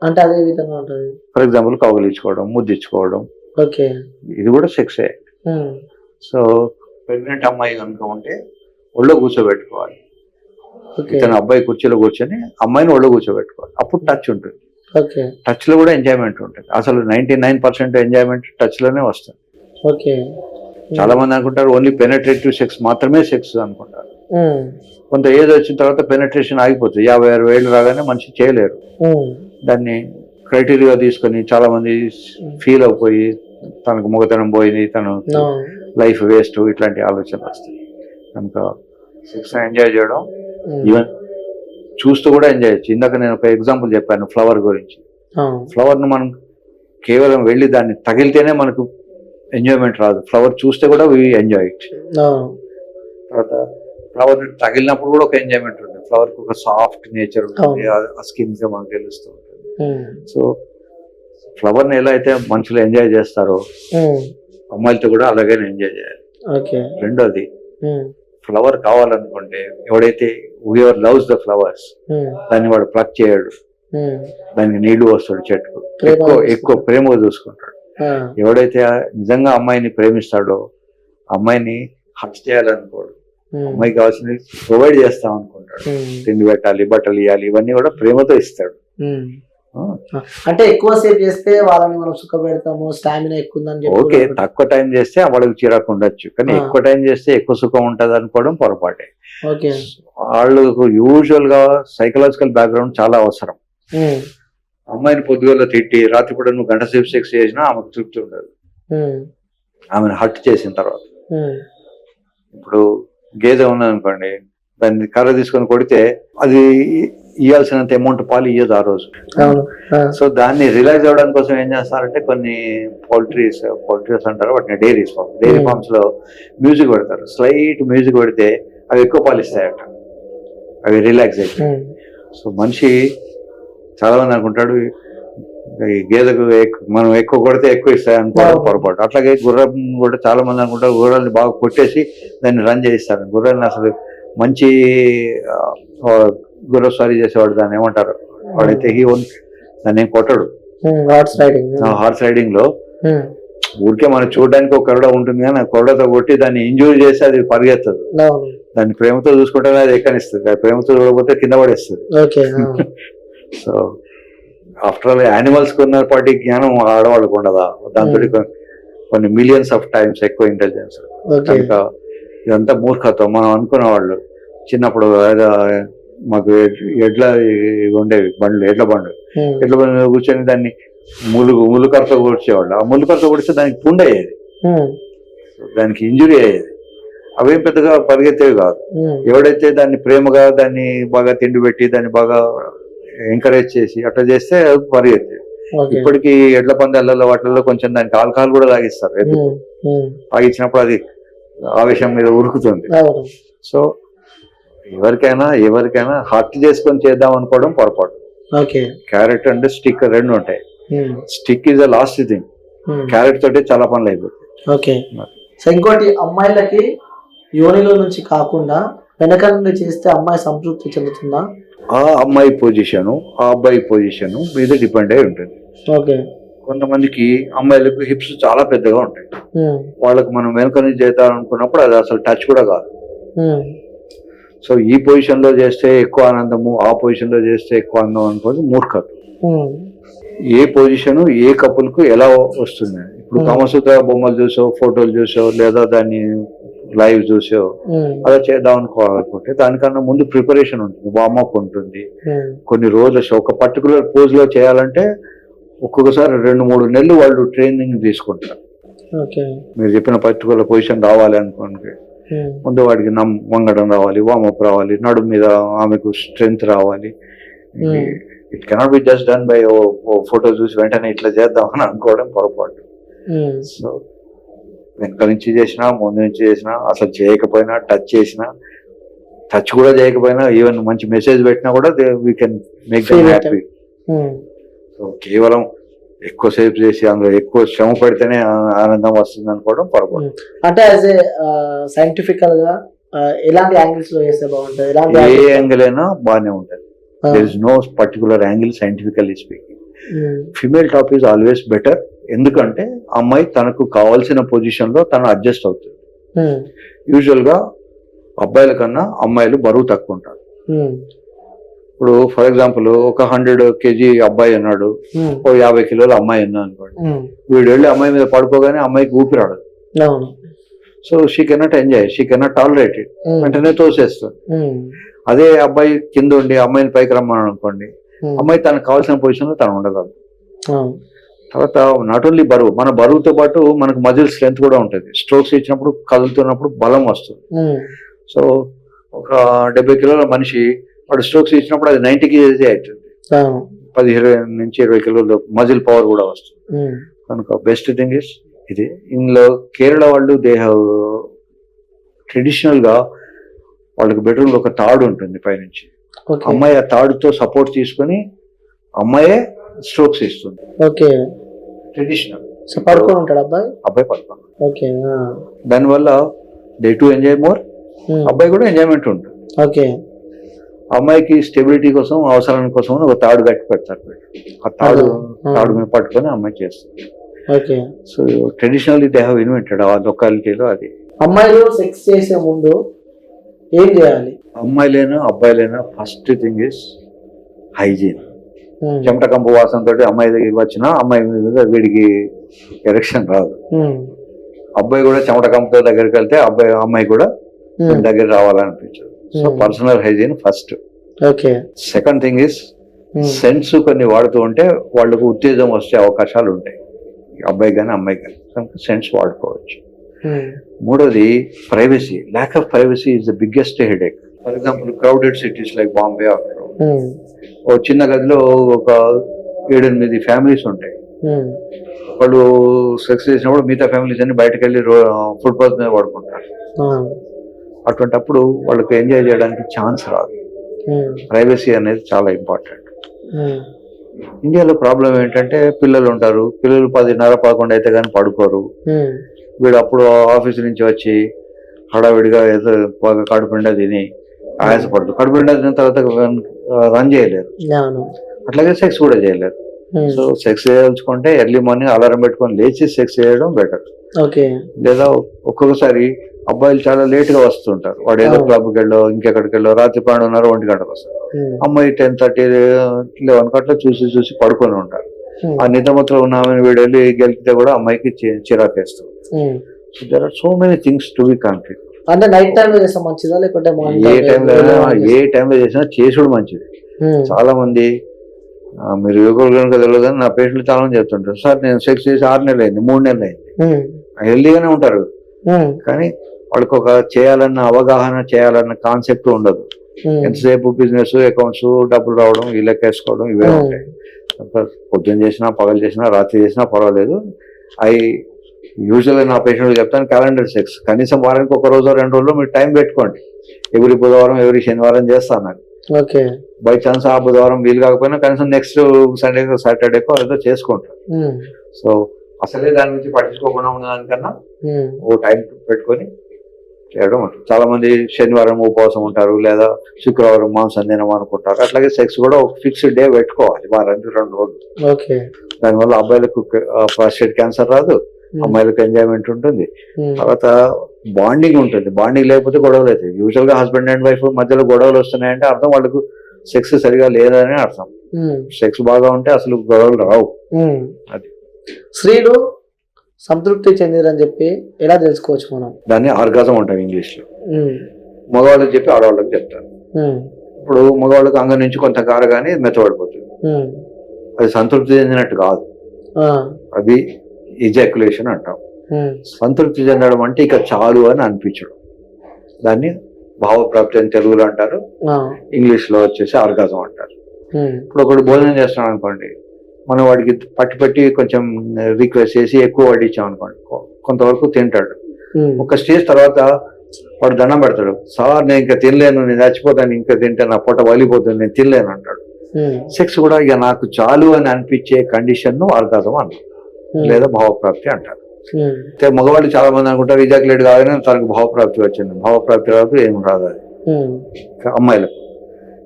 అంటే అదే విధంగా ఉంటుంది. ఫర్ ఎగ్జాంపుల్ కౌగిలించుకోవడం, ముద్దించుకోవడం, ఇది కూడా సెక్సే. సో ప్రెగ్నెంట్ అమ్మాయి కనుక ఉంటే ఒళ్ళో కూర్చోబెట్టుకోవాలి. ఇతను అబ్బాయి కుర్చీలో కూర్చొని అమ్మాయిని ఒళ్ళో కూర్చోబెట్టుకోవాలి, అప్పుడు టచ్ ఉంటుంది. టచ్ లో కూడా ఎంజాయ్మెంట్ ఉంటుంది. అసలు 99% ఎంజాయ్మెంట్ టచ్ లోనే వస్తుంది. చాలా మంది అనుకుంటారు ఓన్లీ పెనట్రేటివ్ సెక్స్ మాత్రమే సెక్స్ అనుకుంటారు. కొంత ఏజ్ వచ్చిన తర్వాత పెనట్రేషన్ ఆగిపోతుంది. 56 ఏళ్ళు రాగానే మనిషి చేయలేరు. దాన్ని క్రైటీరియా తీసుకొని చాలా మంది ఫీల్ అయిపోయి తనకు మొగతనం పోయింది, తను లైఫ్ వేస్ట్, ఇట్లాంటి ఆలోచనలు వస్తాయి. కనుక సెక్స్ ఎంజాయ్ చేయడం, ఈవెన్ చూస్తూ కూడా ఎంజాయ్ చేయొచ్చు. ఇందాక నేను ఒక ఎగ్జాంపుల్ చెప్పాను ఫ్లవర్ గురించి. ఫ్లవర్ ను మనం కేవలం వెళ్ళి దాన్ని తగిలితేనే మనకు ఎంజాయ్మెంట్ రాదు, ఫ్లవర్ చూస్తే కూడా వి ఎంజాయ్ ఇట్. తర్వాత ఫ్లవర్ తగిలినప్పుడు కూడా ఒక ఎంజాయ్మెంట్ ఉంటుంది. ఫ్లవర్ కి ఒక సాఫ్ట్ నేచర్ ఉంటుంది, ఆ స్కిన్ గా మనకు తెలుస్తూ ఉంటుంది. సో ఫ్లవర్ ని ఎలా అయితే మనుషులు ఎంజాయ్ చేస్తారో అమ్మాయిలతో కూడా అలాగే ఎంజాయ్ చేయాలి. రెండోది, ఫ్లవర్ కావాలనుకుంటే ఎవడైతే ఎవర్ లవ్స్ ద ఫ్లవర్స్ దాన్ని వాడు ప్లక్ చేయడు, దానికి నీళ్లు వస్తాడు, చెట్టుకు ఎక్కువ ప్రేమగా చూసుకుంటాడు. ఎవడైతే నిజంగా అమ్మాయిని ప్రేమిస్తాడో అమ్మాయిని హట్ చేయాలనుకోడు, అమ్మాయికి కావాల్సింది ప్రొవైడ్ చేస్తాం అనుకుంటాడు. తిండి పెట్టాలి, బట్టలు ఇవ్వాలి, ఇవన్నీ కూడా ప్రేమతో ఇస్తాడు. అంటే ఎక్కువ సేపు చేస్తే వాళ్ళని మనం సుఖ పెడతాము, స్టామినా ఎక్కువ ఉందని ఓకే, చెప్పి. తక్కువ టైం చేస్తే వాళ్ళకి చిరాకు ఉండొచ్చు, కానీ ఎక్కువ టైం చేస్తే ఎక్కువ సుఖం ఉంటుంది అనుకోవడం పొరపాటే. ఓకే. వాళ్ళకు యూజువల్ గా సైకలాజికల్ బ్యాక్గ్రౌండ్ చాలా అవసరం. అమ్మాయిని పొద్దుగల తిట్టి రాత్రిపూట నువ్వు గంట సేపు సెక్స్ చేసినా ఆమెకు తృప్తి ఉండదు, ఆమెను హర్ట్ చేసిన తర్వాత. ఇప్పుడు గేదె ఉన్నదనుకోండి, దాన్ని కర్ర తీసుకొని కొడితే అది ఇవ్వాల్సినంత అమౌంట్ పాలు ఇయ్యదు ఆ రోజు. సో దాన్ని రిలాక్స్ అవ్వడం కోసం ఏం చేస్తారంటే కొన్ని పౌల్ట్రీస్ అంటారు వాటిని, డైరీ ఫార్మ్స్ లో మ్యూజిక్ పెడతారు. స్లైట్ మ్యూజిక్ పెడితే అవి ఎక్కువ పాలు ఇస్తాయట, అవి రిలాక్స్ అయితే. సో మనిషి చాలా మంది అనుకుంటాడు ఈ గేదెకు మనం ఎక్కువ కొడితే ఎక్కువ ఇస్తాయి అనుకోవడం పొరపాటు. అట్లాగే గుర్రం కూడా చాలా మంది అనుకుంటారు గుర్రాన్ని బాగా కొట్టేసి దాన్ని రన్ చేయిస్తారు. గుర్రాన్ని అసలు మంచి గుర్ర స్వారీ చేసేవాడు దాన్ని ఏమంటారు, వాడైతే దాన్ని ఏం కొట్టడు. హార్స్ రైడింగ్ లో ఊరికే మనం చూడడానికి ఒక కొరడ ఉంటుంది కానీ ఆ కొరడతో కొట్టి దాన్ని ఇంజూరీ చేసి అది పరిగెత్తదు. దాన్ని ప్రేమతో చూసుకుంటేనే అది ఎక్కనిస్తుంది, ప్రేమతో చూడకపోతే కింద పడేస్తుంది. సో ఆఫ్టర్ ఆల్ యానిమల్స్ కొన్నపాటి జ్ఞానం ఆడవాళ్ళకు ఉండదా? దాంతో కొన్ని మిలియన్స్ ఆఫ్ టైమ్స్ ఎక్కువ ఇంటెలిజెన్స్. కనుక ఇదంతా మూర్ఖత్వం. మనం అనుకున్న వాళ్ళు చిన్నప్పుడు మాకు ఉండేవి బండ్లు, ఎడ్ల బండ్లు కూర్చొని దాన్ని ములుకరతో కూర్చేవాళ్ళు. ఆ ములుకరతో కూర్చొని దానికి పుండు అయ్యేది, దానికి ఇంజురీ అయ్యేది. అవేం పెద్దగా పరిగెత్తేవి కాదు. ఎవడైతే దాన్ని ప్రేమగా దాన్ని బాగా తిండి పెట్టి దాన్ని బాగా ఎంకరేజ్ చేసి అట్లా చేస్తే పరిగెత్తేది. ఇప్పటికీ ఎడ్ల పందాలలో వాటిల్లో కొంచెం దానికి ఆల్కహాల్ కూడా తాగిస్తారు. తాగించినప్పుడు అది ఆవేశం మీద ఉరుకుతుంది. సో ఎవరికైనా హర్ట్ చేసుకొని చేద్దాం అనుకోవడం పొరపాటు. క్యారెట్ అండ్ స్టిక్ రెండు ఉంటాయి. Stick is the last thing, carrot తోటి చాలా పనులు అయిపోతాయి. ఇంకోటి, అమ్మాయిలకి యోనిలో నుంచి కాకుండా వెనక నుండి చేస్తే అమ్మాయి సంతృప్తి చెందుతుందా? ఆ అమ్మాయి పొజిషన్ ఆ అబ్బాయి పొజిషన్ మీద డిపెండ్ అయి ఉంటుంది. కొంతమందికి అమ్మాయిలకు హిప్స్ చాలా పెద్దగా ఉంటాయి, వాళ్ళకి మనం వెనక నుంచి చేద్దాం అనుకున్నప్పుడు అది అసలు టచ్ కూడా కాదు. సో ఈ పొజిషన్ లో చేస్తే ఎక్కువ ఆనందము, ఆ పొజిషన్ లో చేస్తే ఎక్కువ ఆనందం అనుకోని మూర్ఖత్వం. ఏ పొజిషన్ ఏ కపుల్ కు ఎలా వస్తుంది? ఇప్పుడు కామసూత్ర బొమ్మలు చూసో, ఫోటోలు చూసో, లేదా దాన్ని లైవ్ చూసో అలా చేద్దాం అనుకోవాలనుకుంటే దానికన్నా ముందు ప్రిపరేషన్ ఉంటుంది, వార్మప్ ఉంటుంది. కొన్ని రోజులు ఒక పర్టికులర్ పోజ్ లో చేయాలంటే ఒక్కొక్కసారి 2-3 నెలలు వాళ్ళు ట్రైనింగ్ తీసుకుంటారు. మీరు చెప్పిన పర్టికులర్ పొజిషన్ రావాలి అనుకోండి, ముందు వాడికి వంగడం రావాలి, వార్మప్ రావాలి, నడుము మీద ఆమెకు స్ట్రెంగ్త్ రావాలి. It cannot be just done by photo చూసి వెంటనే ఇట్లా చేద్దాం అని అనుకోవడం పొరపాటు. సో వెనక నుంచి చేసినా, ముందు నుంచి చేసినా, అసలు చేయకపోయినా, టచ్ కూడా చేయకపోయినా, ఈవెన్ మంచి మెసేజ్ పెట్టినా కూడా we can make them happy. So కేవలం ఎక్కువసేపు చేసి అందులో ఎక్కువ శ్రమ పెడితేనే ఆనందం వస్తుంది అనుకోవడం పొరపాటు. అంటే యాజ్ ఏ సైంటిఫికల్ గా ఎలాంటి యాంగిల్స్ లో చేస్తే బాగుంటుంది? ఏ యాంగిల్ అయినా బాగానే ఉంటుంది. There is no particular angle scientifically speaking. Female top is always better. ఎందుకంటే అమ్మాయి తనకు కావాల్సిన పొజిషన్ లో తను అడ్జస్ట్ అవుతుంది. యూజువల్ గా అబ్బాయిల కన్నా అమ్మాయిలు బరువు తక్కువ ఉంటారు. ఇప్పుడు ఫర్ ఎగ్జాంపుల్ ఒక 100 kg అబ్బాయి అన్నాడు, ఓ 50 కిలోల అమ్మాయి అన్నా అనుకోండి. వీడు వెళ్ళి అమ్మాయి మీద పడుకోగానే అమ్మాయికి ఊపిరాడదు. So she cannot enjoy, she cannot tolerate it, వెంటనే తోసేస్తుంది. అదే అబ్బాయి కింద ఉండి అమ్మాయిని పైకి రమ్మని అనుకోండి, అమ్మాయి తనకు కావాల్సిన పొజిషన్ లో తను ఉండగలదు. తర్వాత నాట్ ఓన్లీ బరువు, మన బరువుతో పాటు మనకు మజిల్ స్ట్రెంత్ కూడా ఉంటుంది. స్ట్రోక్స్ ఇచ్చినప్పుడు కదులుతున్నప్పుడు బలం వస్తుంది. సో ఒక 70 కిలోల మనిషి వాడు స్ట్రోక్స్ ఇచ్చినప్పుడు అది 90 kg అవుతుంది. 15 నుంచి 20 కిలోల మజిల్ పవర్ కూడా వస్తుంది. కనుక బెస్ట్ థింగ్ ఇస్ ఇది. ఇందులో కేరళ వాళ్ళు దే హ్యావ్ ట్రెడిషనల్ గా వాళ్ళకి బెడ్రూమ్ లో ఒక తాడు ఉంటుంది పైనుంచి. అమ్మాయి ఆ తాడుతో సపోర్ట్ తీసుకుని అమ్మాయే స్ట్రోక్స్ ఇస్తుంది. ట్రెడిషనల్. అబ్బాయి పడుకోండి. దానివల్ల దే టు ఎంజాయ్ మోర్, అబ్బాయి కూడా ఎంజాయ్మెంట్ ఉంటుంది. అమ్మాయికి స్టెబిలిటీ కోసం, అవసరాల కోసం ఒక తాడు కట్టి పెడతారు. ఆ తాడు మీద పట్టుకొని అమ్మాయి చేస్తుంది. So traditionally they have invented ఆ లొకాలిటీలో అది. అమ్మాయిలు సెక్స్ చేసే ముందు ఏం చేయాలి? అమ్మాయిలైనా అబ్బాయిలైనా ఫస్ట్ థింగ్ ఇస్ హైజీన్. చెమట కంపు వాసనతో అమ్మాయి దగ్గరికి వచ్చినా అమ్మాయి మీద వీడికి ఎరెక్షన్ రాదు. అబ్బాయి కూడా చెమట కంపుతో దగ్గరికి వెళ్తే అమ్మాయి కూడా దగ్గర రావాలనిపించదు. So personal hygiene first. Second thing is scents కొన్ని వాడుతూ ఉంటే వాళ్ళకు ఉత్తేజం వచ్చే అవకాశాలు ఉంటాయి, అబ్బాయి కానీ అమ్మాయి కానీ. కనుక సెన్స్ వాడుకోవచ్చు. మూడోది privacy. Lack of privacy is the biggest headache. For example crowded cities like Bombay, ఓ చిన్న గదిలో ఒక 7-8 ఫ్యామిలీస్ ఉంటాయి. వాళ్ళు సెక్స్ చేసినప్పుడు మిగతా ఫ్యామిలీస్ అన్ని బయటకు వెళ్ళి ఫుట్పాత్ మీద పడుకుంటారు. అటువంటిప్పుడు వాళ్ళకి ఎంజాయ్ చేయడానికి ఛాన్స్ రాదు. ప్రైవసీ అనేది చాలా ఇంపార్టెంట్. ఇండియాలో ప్రాబ్లం ఏంటంటే పిల్లలు ఉంటారు, పిల్లలు 10:30-11 అయితే కానీ పడుకోరు. వీడు అప్పుడు ఆఫీస్ నుంచి వచ్చి హడావిడిగా ఏదో కడుపు నిండా తిని ఆయాసపడదు. కడుపు నిండా తిన్న తర్వాత రన్ చేయలేరు, అట్లాగే సెక్స్ కూడా చేయలేరు. సో సెక్స్ చేయదలుచుకుంటే ఎర్లీ మార్నింగ్ అలారం పెట్టుకొని లేచి సెక్స్ చేయడం బెటర్. లేదా ఒక్కొక్కసారి అబ్బాయిలు చాలా లేట్ గా వస్తుంటారు. వాడు ఏదో క్లబ్కి వెళ్ళో ఇంకెక్కడికి వెళ్ళో రాత్రి 12:30, 1 గంటకు వస్తారు. అమ్మాయి 10:30, 11 గంటల చూసి పడుకొని ఉంటారు. ఆ నిద్రమత్తులో ఉన్న ఆమెను వీడు వెళ్ళి గెలిపితే కూడా అమ్మాయికి చిరాకేస్తారు. So there are so many things to be conflict. అంటే నైట్ టైం లో చేస్తే మంచిదా లేకుంటే ఏ టైంలో చేసినా చేసుడు మంచిది. చాలా మంది మీరు యువకులు కనుక తెలియదు, నా పేషెంట్లు చాలా మంది చెప్తుంటారు, సార్ నేను సెక్స్ చేసి 6 నెలలు అయింది, 3 నెలలు అయింది. హెల్దీగానే ఉంటారు కానీ వాళ్ళకి ఒక చేయాలన్న అవగాహన, చేయాలన్న కాన్సెప్ట్ ఉండదు. ఎంతసేపు బిజినెస్, అకౌంట్స్, డబ్బులు రావడం, ఈ లెక్కేసుకోవడం ఇవే ఉంటాయి. పొద్దున్న చేసినా, పగలు చేసినా, రాత్రి చేసినా పర్వాలేదు. యూజువల్గా నా పేషెంట్లు చెప్తాను, క్యాలెండర్ సెక్స్ కనీసం వారానికి 1 రోజు 2 రోజులు మీరు టైం పెట్టుకోండి. ఎవ్రీ బుధవారం, ఎవ్రీ శనివారం చేస్తాను. బై ఛాన్స్ ఆ బుధవారం వీలు కాకపోయినా కనీసం నెక్స్ట్ సండే, సాటర్డేకో ఏదో చేసుకుంటారు. సో అసలే దాని నుంచి పట్టించుకోకుండా ఉన్నదానికన్నా ఓ టైం పెట్టుకొని చేయడం ఉంటుంది. చాలా మంది శనివారం ఉపవాసం ఉంటారు, లేదా శుక్రవారం మాంసం తినం అనుకుంటారు. అట్లాగే సెక్స్ కూడా ఒక ఫిక్స్డ్ డే పెట్టుకోవాలి, వారానికి 2 రోజులు. దానివల్ల అబ్బాయిలకు ప్రాస్టేట్ క్యాన్సర్ రాదు, అమ్మాయిలకు ఎంజాయ్మెంట్ ఉంటుంది, తర్వాత బాండింగ్ ఉంటుంది. బాండింగ్ లేకపోతే గొడవలు అవుతాయి. యూజువల్ గా హస్బెండ్ అండ్ వైఫ్ మధ్యలో గొడవలు వస్తున్నాయంటే అర్థం వాళ్ళకు సెక్స్ సరిగా లేదని అర్థం. సెక్స్ బాగా ఉంటే అసలు గొడవలు రావు. అది స్త్రీలు సంతృప్తి చెందిరని చెప్పి ఎలా తెలుసుకోవచ్చు మనం? దాన్ని ఆర్గాజం అంటాం ఇంగ్లీష్ లో. మగవాళ్ళకి చెప్పి ఆడవాళ్ళకి చెప్తారు. ఇప్పుడు మగవాళ్ళకి అంగం నుంచి కొంత కారగానే మెత్తబడిపోతుంది, అది సంతృప్తి చెందినట్టు కాదు, అది ఇజాక్యులేషన్ అంటాం. సంతృప్తి చెందడం అంటే ఇక చాలు అని అనిపించడం, దాన్ని భావప్రాప్తి అని తెలుగులో అంటారు, ఇంగ్లీష్ లో వచ్చేసి ఆర్గాజం అంటారు. ఇప్పుడు ఒకటి భోజనం చేస్తున్నాం అనుకోండి, మనం వాడికి పట్టి కొంచెం రిక్వెస్ట్ చేసి ఎక్కువ వడ్డించాం అనుకోండి, కొంతవరకు తింటాడు. ఒక స్టేజ్ తర్వాత వాడు దండం పెడతాడు, సార్ నేను ఇంకా తినలేను, నేను చచ్చిపోతాను, ఇంకా తింటే నా పొట్ట వలిపోతుంది, నేను తినలేను అంటాడు. సెక్స్ కూడా ఇక నాకు చాలు అని అనిపించే కండిషన్ ను ఆర్గాజం అంటారు, లేదా భావప్రాప్తి అంటారు. మగవాళ్ళు చాలా మంది అనుకుంటారు ఇజాక్యులేట్ కాగానే తనకు భావప్రాప్తి వచ్చింది. భావప్రాప్తి రాదు, ఏం రాదు. అది అమ్మాయిలకు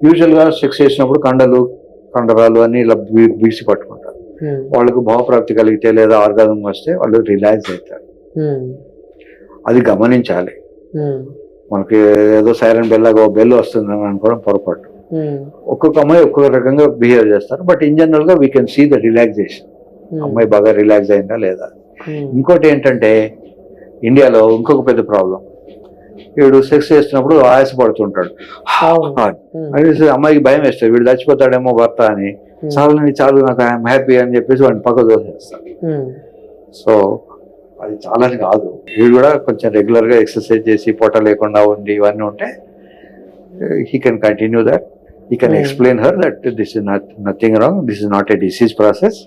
యూజువల్ గా సెక్స్ చేసినప్పుడు కండరాలు అన్ని ఇలా బీసి పట్టుకుంటారు. వాళ్ళకు భావప్రాప్తి కలిగితే లేదా ఆర్గాజం వస్తే వాళ్ళు రిలాక్స్ అవుతారు. అది గమనించాలి. మనకి ఏదో సైరన్ బెల్ వస్తుందని అనుకోవడం పొరపాటు. ఒక్కొక్క అమ్మాయి ఒక్కొక్క రకంగా బిహేవ్ చేస్తారు, బట్ ఇన్ జనరల్ గా we can see the relaxation. అమ్మాయి బాగా రిలాక్స్ అయిందా లేదా. ఇంకోటి ఏంటంటే ఇండియాలో ఇంకొక పెద్ద ప్రాబ్లం, వీడు సెక్స్ చేస్తున్నప్పుడు ఆయాసపడుతుంటాడు. అమ్మాయికి భయం వేస్తుంది, వీడు చచ్చిపోతాడేమో భర్త అని. చాలు నాకు ఐఎమ్ హ్యాపీ అని చెప్పేసి వాడిని పక్క దోసేస్తాడు. సో అది చాలని కాదు, వీడు కూడా కొంచెం రెగ్యులర్ గా ఎక్సర్సైజ్ చేసి పొట్ట లేకుండా ఉండి ఇవన్నీ ఉంటే he can continue that. He can explain her that this is nothing wrong, this is not a disease process.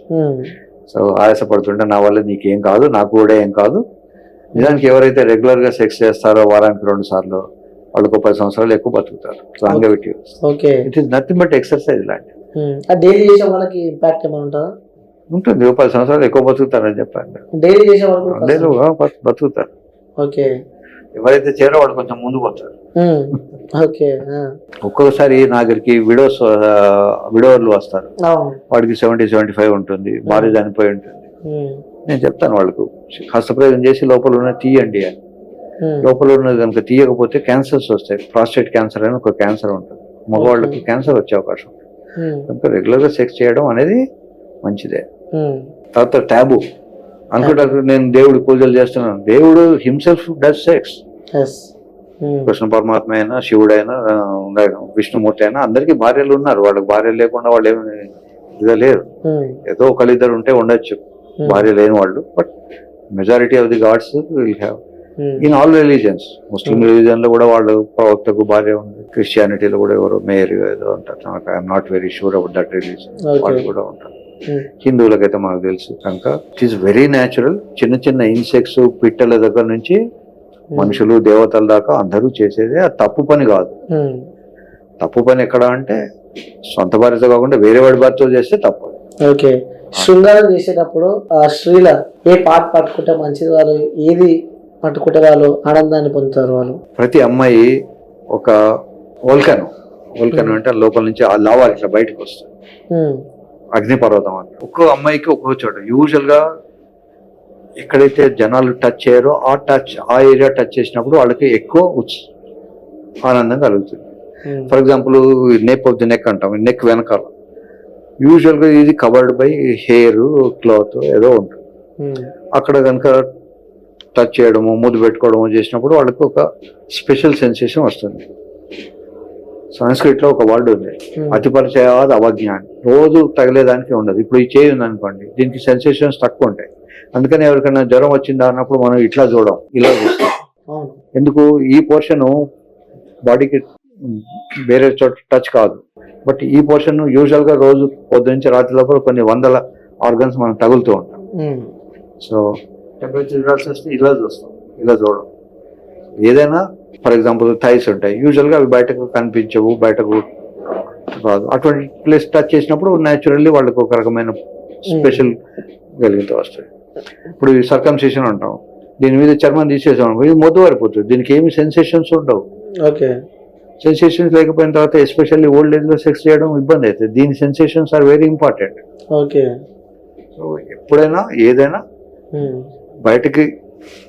So ఆయాసపడుతుంటే నా వల్ల నీకేం కాదు, నాకు కూడా ఏం కాదు. నిజానికి ఎవరైతే రెగ్యులర్ గా సెక్స్ చేస్తారో వారానికి 2 సార్లు వాళ్ళకు 10 సంవత్సరాలు ఎక్కువ బతుకుతారు. Longevity it is nothing but exercise లాంటి. ఉంటుంది, 10 సంవత్సరాలు ఎక్కువ బతుకుతారని చెప్పండి. డైలీ బతుకుతారు. ఎవరైతే చేరో వాళ్ళు కొంచెం ముందుకు వస్తారు. ఒక్కొక్కసారి నా దగ్గరికి విడోవర్లు వస్తారు, వాడికి 70-75 ఉంటుంది, భార్య చనిపోయి ఉంటుంది. నేను చెప్తాను వాళ్ళకు హస్తప్రయోగం చేసి లోపల ఉన్నది తీయండి అని. లోపల ఉన్నది కనుక తీయకపోతే క్యాన్సర్స్ వస్తాయి. ప్రాస్టేట్ క్యాన్సర్ అని ఒక క్యాన్సర్ ఉంటుంది, మగవాళ్ళకి క్యాన్సర్ వచ్చే అవకాశం ఉంటుంది. కనుక రెగ్యులర్గా సెక్స్ చేయడం అనేది మంచిదే. తర్వాత ట్యాబు అనుకుంటారు, నేను దేవుడి పూజలు చేస్తున్నాను. దేవుడు హిమ్సెల్ఫ్ డస్ సెక్స్. కృష్ణ పరమాత్మ అయినా, శివుడైనా, విష్ణుమూర్తి అయినా అందరికీ భార్యలు ఉన్నారు. వాళ్ళకి భార్యలు లేకుండా వాళ్ళు ఏమి ఇదిగా లేరు. ఏదో ఒకళ్ళిద్దరు ఉంటే ఉండొచ్చు భార్య లేని వాళ్ళు, but majority of the gods will have in all religions. Muslim religion లో కూడా వాళ్ళు ప్రవక్తకు భార్య ఉంది, క్రిస్టియానిటీలో కూడా ఎవరో మేరీ ఏదో అంటారు, I'm not very sure about that religion, వాళ్ళు కూడా ఉంటారు. హిందువులకైతే మనకు తెలుసు. కనుక ఇట్ ఈస్ వెరీ న్యాచురల్. చిన్న చిన్న ఇన్సెక్ట్స్, పిట్టల దగ్గర నుంచి మనుషులు, దేవతల దాకా అందరూ చేసేదే. అది తప్పు పని కాదు. తప్పు పని ఎక్కడ అంటే సొంత భార్యతో కాకుండా వేరే వాడి భార్యతో చేస్తే తప్పు. ఓకే, శృంగారం చేసేటప్పుడు ఆ స్త్రీల ఏ పార్ట్ పట్టుకుంటే మంచిది, వాళ్ళు ఏది పట్టుకుంటే వాళ్ళు ఆనందాన్ని పొందుతారు? వాళ్ళు ప్రతి అమ్మాయి ఒక వోల్కను అంటే లోపల నుంచి ఆ లావా ఇట్లా బయటకు వస్తుంది, అగ్నిపర్వతం అంటే. ఒక్కో అమ్మాయికి ఒక్కో చోట యూజువల్ గా ఎక్కడైతే జనాలు టచ్ చేయరో ఆ ఏరియా టచ్ చేసినప్పుడు వాళ్ళకి ఎక్కువ ఆనందం కలుగుతుంది. For example neck of the neck అంటాం, నెక్ వెనకాల యూజువల్ గా ఇది కవర్డ్ బై హెయిర్, క్లాత్ ఏదో ఉంటుంది. అక్కడ కనుక టచ్ చేయడము, ముద్దు పెట్టుకోవడము చేసినప్పుడు వాళ్ళకి ఒక స్పెషల్ సెన్సేషన్ వస్తుంది. సంస్కృత్ లో ఒక వర్డ్ ఉంది, అతి పరిచయాది అవజ్ఞాని. రోజు తగిలేదానికి ఉండదు. ఇప్పుడు ఈ చేయి ఉంది అనుకోండి, దీనికి సెన్సేషన్స్ తక్కువ ఉంటాయి. అందుకని ఎవరికైనా జ్వరం వచ్చిందా అన్నప్పుడు మనం ఇట్లా చూడం, ఇలా చూస్తాం. ఎందుకు? ఈ పోర్షన్ బాడీకి వేరే చోట టచ్ కాదు, బట్ ఈ పోర్షన్ యూజువల్ గా రోజు పొద్దు నుంచి రాత్రి లోపల కొన్ని వందల ఆర్గన్స్ మనం తగులుతూ ఉంటాం. సో టెంపరేచర్ రిజల్ట్స్ వస్తే ఇలా చూస్తాం, ఇలా చూడడం. ఏదైనా ఫర్ ఎగ్జాంపుల్ థైస్ ఉంటాయి, యూజువల్ గా అవి బయటకు కనిపించవు, బయటకు రాదు. అటువంటి ప్లేస్ టచ్ చేసినప్పుడు న్యాచురల్లీ వాళ్ళకి ఒక రకమైన స్పెషల్ వెలుగుతూ వస్తాయి. ఇప్పుడు ఈ సర్కంసిషన్ అంటాం, దీని మీద చర్మం తీసేసాం, ఇది మొద్దు వారిపోతుంది, దీనికి ఏమి సెన్సేషన్స్ ఉండవు. ఓకే, సెన్సేషన్స్ లేకపోయిన తర్వాత ఎస్పెషల్లీ ఓల్డ్ ఏజ్ లో సెక్స్ చేయడం ఇబ్బంది అవుతుంది. దీని sensations are very important. Okay, so ఎప్పుడైనా ఏదైనా బయటకి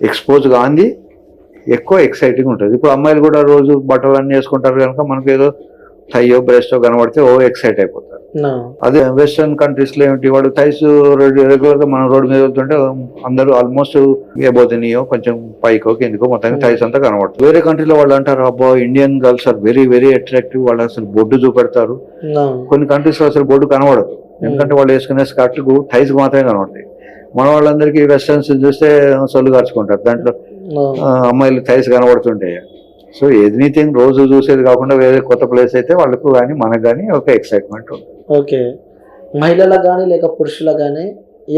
ఎక్స్పోజ్ కాంది ఎక్కువ ఎక్సైటింగ్ ఉంటుంది. ఇప్పుడు అమ్మాయిలు కూడా రోజు బట్టలు అన్నీ వేసుకుంటారు కనుక మనకు ఏదో థైయో బ్రెస్టో కనబడితే ఎక్సైట్ అయిపోతారు. అదే వెస్టర్న్ కంట్రీస్ లో ఏమిటి, వాడు థైస్ రెగ్యులర్ గా మనం రోడ్డు మీద వెళ్తుంటే అందరూ ఆల్మోస్ట్ ఏబోతినియో కొంచెం పైకో కిందికో మొత్తం థైస్ అంతా కనబడుతుంది. వేరే కంట్రీలో వాళ్ళు అంటారు, అబ్బా Indian girls are very very attractive, వాళ్ళు అసలు బొడ్డు చూపెడతారు. కొన్ని కంట్రీస్ లో అసలు బొడ్డు కనబడదు, ఎందుకంటే వాళ్ళు వేసుకునే స్కర్ట్ కు థైస్ మాత్రమే కనబడతాయి. మన వాళ్ళందరికీ వెస్టర్న్స్ చూస్తే సొల్లు ఖర్చుకుంటారు, దాంట్లో అమ్మాయిలు థైస్ కనబడుతుంటాయి. సో ఎనీథింగ్ రోజు చూసేది కాకుండా వేరే కొత్త ప్లేస్ అయితే వాళ్ళకు కానీ మనకు కానీ ఒక ఎక్సైట్మెంట్ ఉంటుంది. ఓకే, మహిళలకు కానీ లేక పురుషులకు కానీ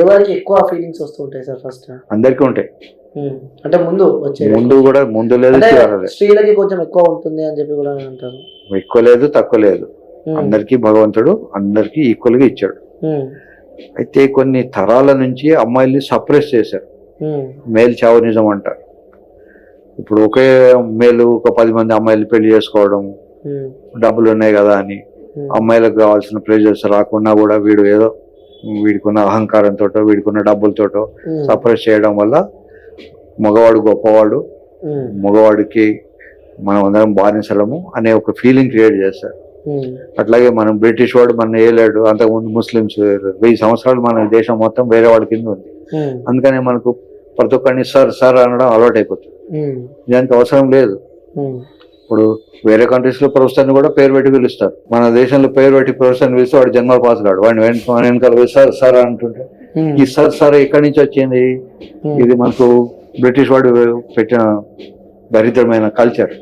ఎవరికి ఎక్కువ ఫీలింగ్స్ వస్తుంటాయి సార్? ఫస్ట్ అందరికీ ఉంటాయి, అంటే ముందు లేదు, స్త్రీలకి కొంచెం ఎక్కువ ఉంటుంది అని చెప్పి కూడా అంటారు. ఎక్కువ లేదు, తక్కువ లేదు, అందరికీ భగవంతుడు అందరికీ ఈక్వల్ గా ఇచ్చాడు. అయితే కొన్ని తరాల నుంచి అమ్మాయిల్ని సప్రెస్ చేశారు, మేల్ చావనిజం అంటారు. ఇప్పుడు ఒకే మేలు ఒక 10 మంది అమ్మాయిలు పెళ్లి చేసుకోవడం, డబ్బులు ఉన్నాయి కదా అని అమ్మాయిలకు కావాల్సిన ప్రెజర్స్ రాకుండా కూడా వీడు ఏదో వీడికున్న అహంకారంతో వీడికున్న డబ్బులతోటో సప్రెస్ చేయడం వల్ల మగవాడు గొప్పవాడు, మగవాడికి మనం అందరం బానిసలము అనే ఒక ఫీలింగ్ క్రియేట్ చేస్తారు. అట్లాగే మనం బ్రిటిష్ వాడు మన ఏలాడు, అంతకుముందు ముస్లిమ్స్ 1000 సంవత్సరాలు మన దేశం మొత్తం వేరే వాడి కింద ఉంది. అందుకనే మనకు ప్రతి ఒక్కరిని సార్ సార్ అనడం అలవాటు అయిపోతుంది. దానికి అవసరం లేదు. ఇప్పుడు వేరే కంట్రీస్ లో ప్రొఫెసర్ కూడా పేరు పెట్టి పిలుస్తారు, మన దేశంలో పేరు పెట్టి ప్రొఫెసర్ పిలిస్తే వాడు జన్మ పాస్ కాడు, వాడిని వెనకాల సార్ సార్ అంటుంటే ఈ సార్ సార్ ఎక్కడి నుంచి వచ్చింది? ఇది మనకు బ్రిటిష్ వాడు పెట్టిన దరిద్రమైన కల్చర్.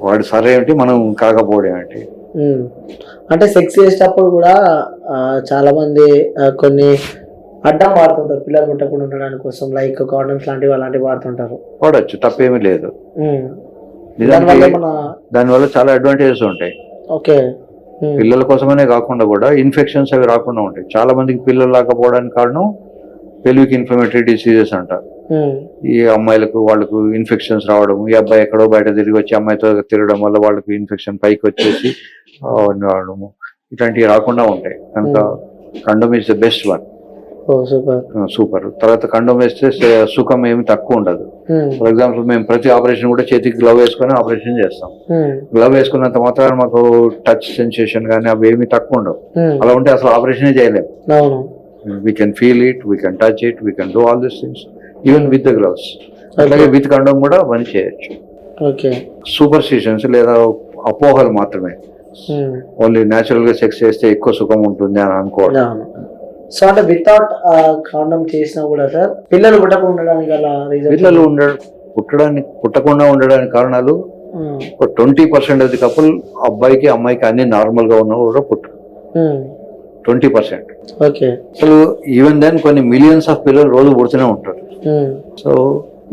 వాడు సరే ఏమిటి, మనం కాకపోవడం ఏమిటి? అంటే సెక్స్ చేసేటప్పుడు కూడా చాలా మంది కొన్ని అడ్డం వాడుతుంటారు, పిల్లలు పుట్టకుండా ఉండడానికి కోసం, లైక్ కాటన్స్ లాంటివి అలాంటివి వాడుతుంటారు. వాడచ్చు, తప్పేమీ లేదు. దానివల్ల చాలా అడ్వాంటేజెస్ ఉంటాయి. ఓకే, పిల్లల కోసమనే కాకుండా కూడా ఇన్ఫెక్షన్స్ అవి రాకుండా ఉంటాయి. చాలా మందికి పిల్లలు రాకపోవడానికి కారణం పెల్విక్ ఇన్ఫ్లమేటరీ డిసీజెస్ అంటారు. ఈ అమ్మాయిలకు వాళ్ళకు ఇన్ఫెక్షన్స్ రావడం, ఈ అబ్బాయి ఎక్కడో బయట తిరిగి వచ్చి అమ్మాయితో తిరగడం వల్ల వాళ్ళకి ఇన్ఫెక్షన్ పైకి వచ్చేసి రావడము, ఇట్లాంటివి రాకుండా ఉంటాయి. కనుక condom is the best one. Oh super. Super. తర్వాత కండోమ్ వేస్తే సుఖం ఏమి తక్కువ ఉండదు. ఫర్ ఎగ్జాంపుల్ మేము ప్రతి ఆపరేషన్ కూడా చేతికి గ్లవ్ వేసుకొని ఆపరేషన్ చేస్తాం. గ్లవ్ వేసుకున్నంత మాత్రం మాకు టచ్ సెన్సేషన్ కానీ అవి ఏమి తక్కువ ఉండవు. అలా ఉంటే అసలు ఆపరేషన్ చేయలేము. We can feel it, we can touch it, we can do all this things even with the gloves. అలాగే విత్ కండోమ్ కూడా పని చేయొచ్చు. సూపర్ స్టిషన్స్ లేదా అపోహలు మాత్రమే. ఓన్లీ న్యాచురల్ గా సెక్స్ చేస్తే ఎక్కువ సుఖం ఉంటుంది అని అనుకోవడం. సో అంటే వితౌట్ కాండం చేసినా కూడా సార్ పిల్లలు పుట్టకుండా ఉండడానికి పిల్లలు పుట్టకుండా ఉండడానికి కారణాలు 20% ఆఫ్ ది కపుల్ అబ్బాయికి అమ్మాయికి అన్ని నార్మల్ గా ఉన్న కూడా పుట్టరు. 20%. అసలు ఈవెన్ దెన్ కొన్ని మిలియన్స్ ఆఫ్ పిల్లలు రోజు పుడుతూనే ఉంటారు. సో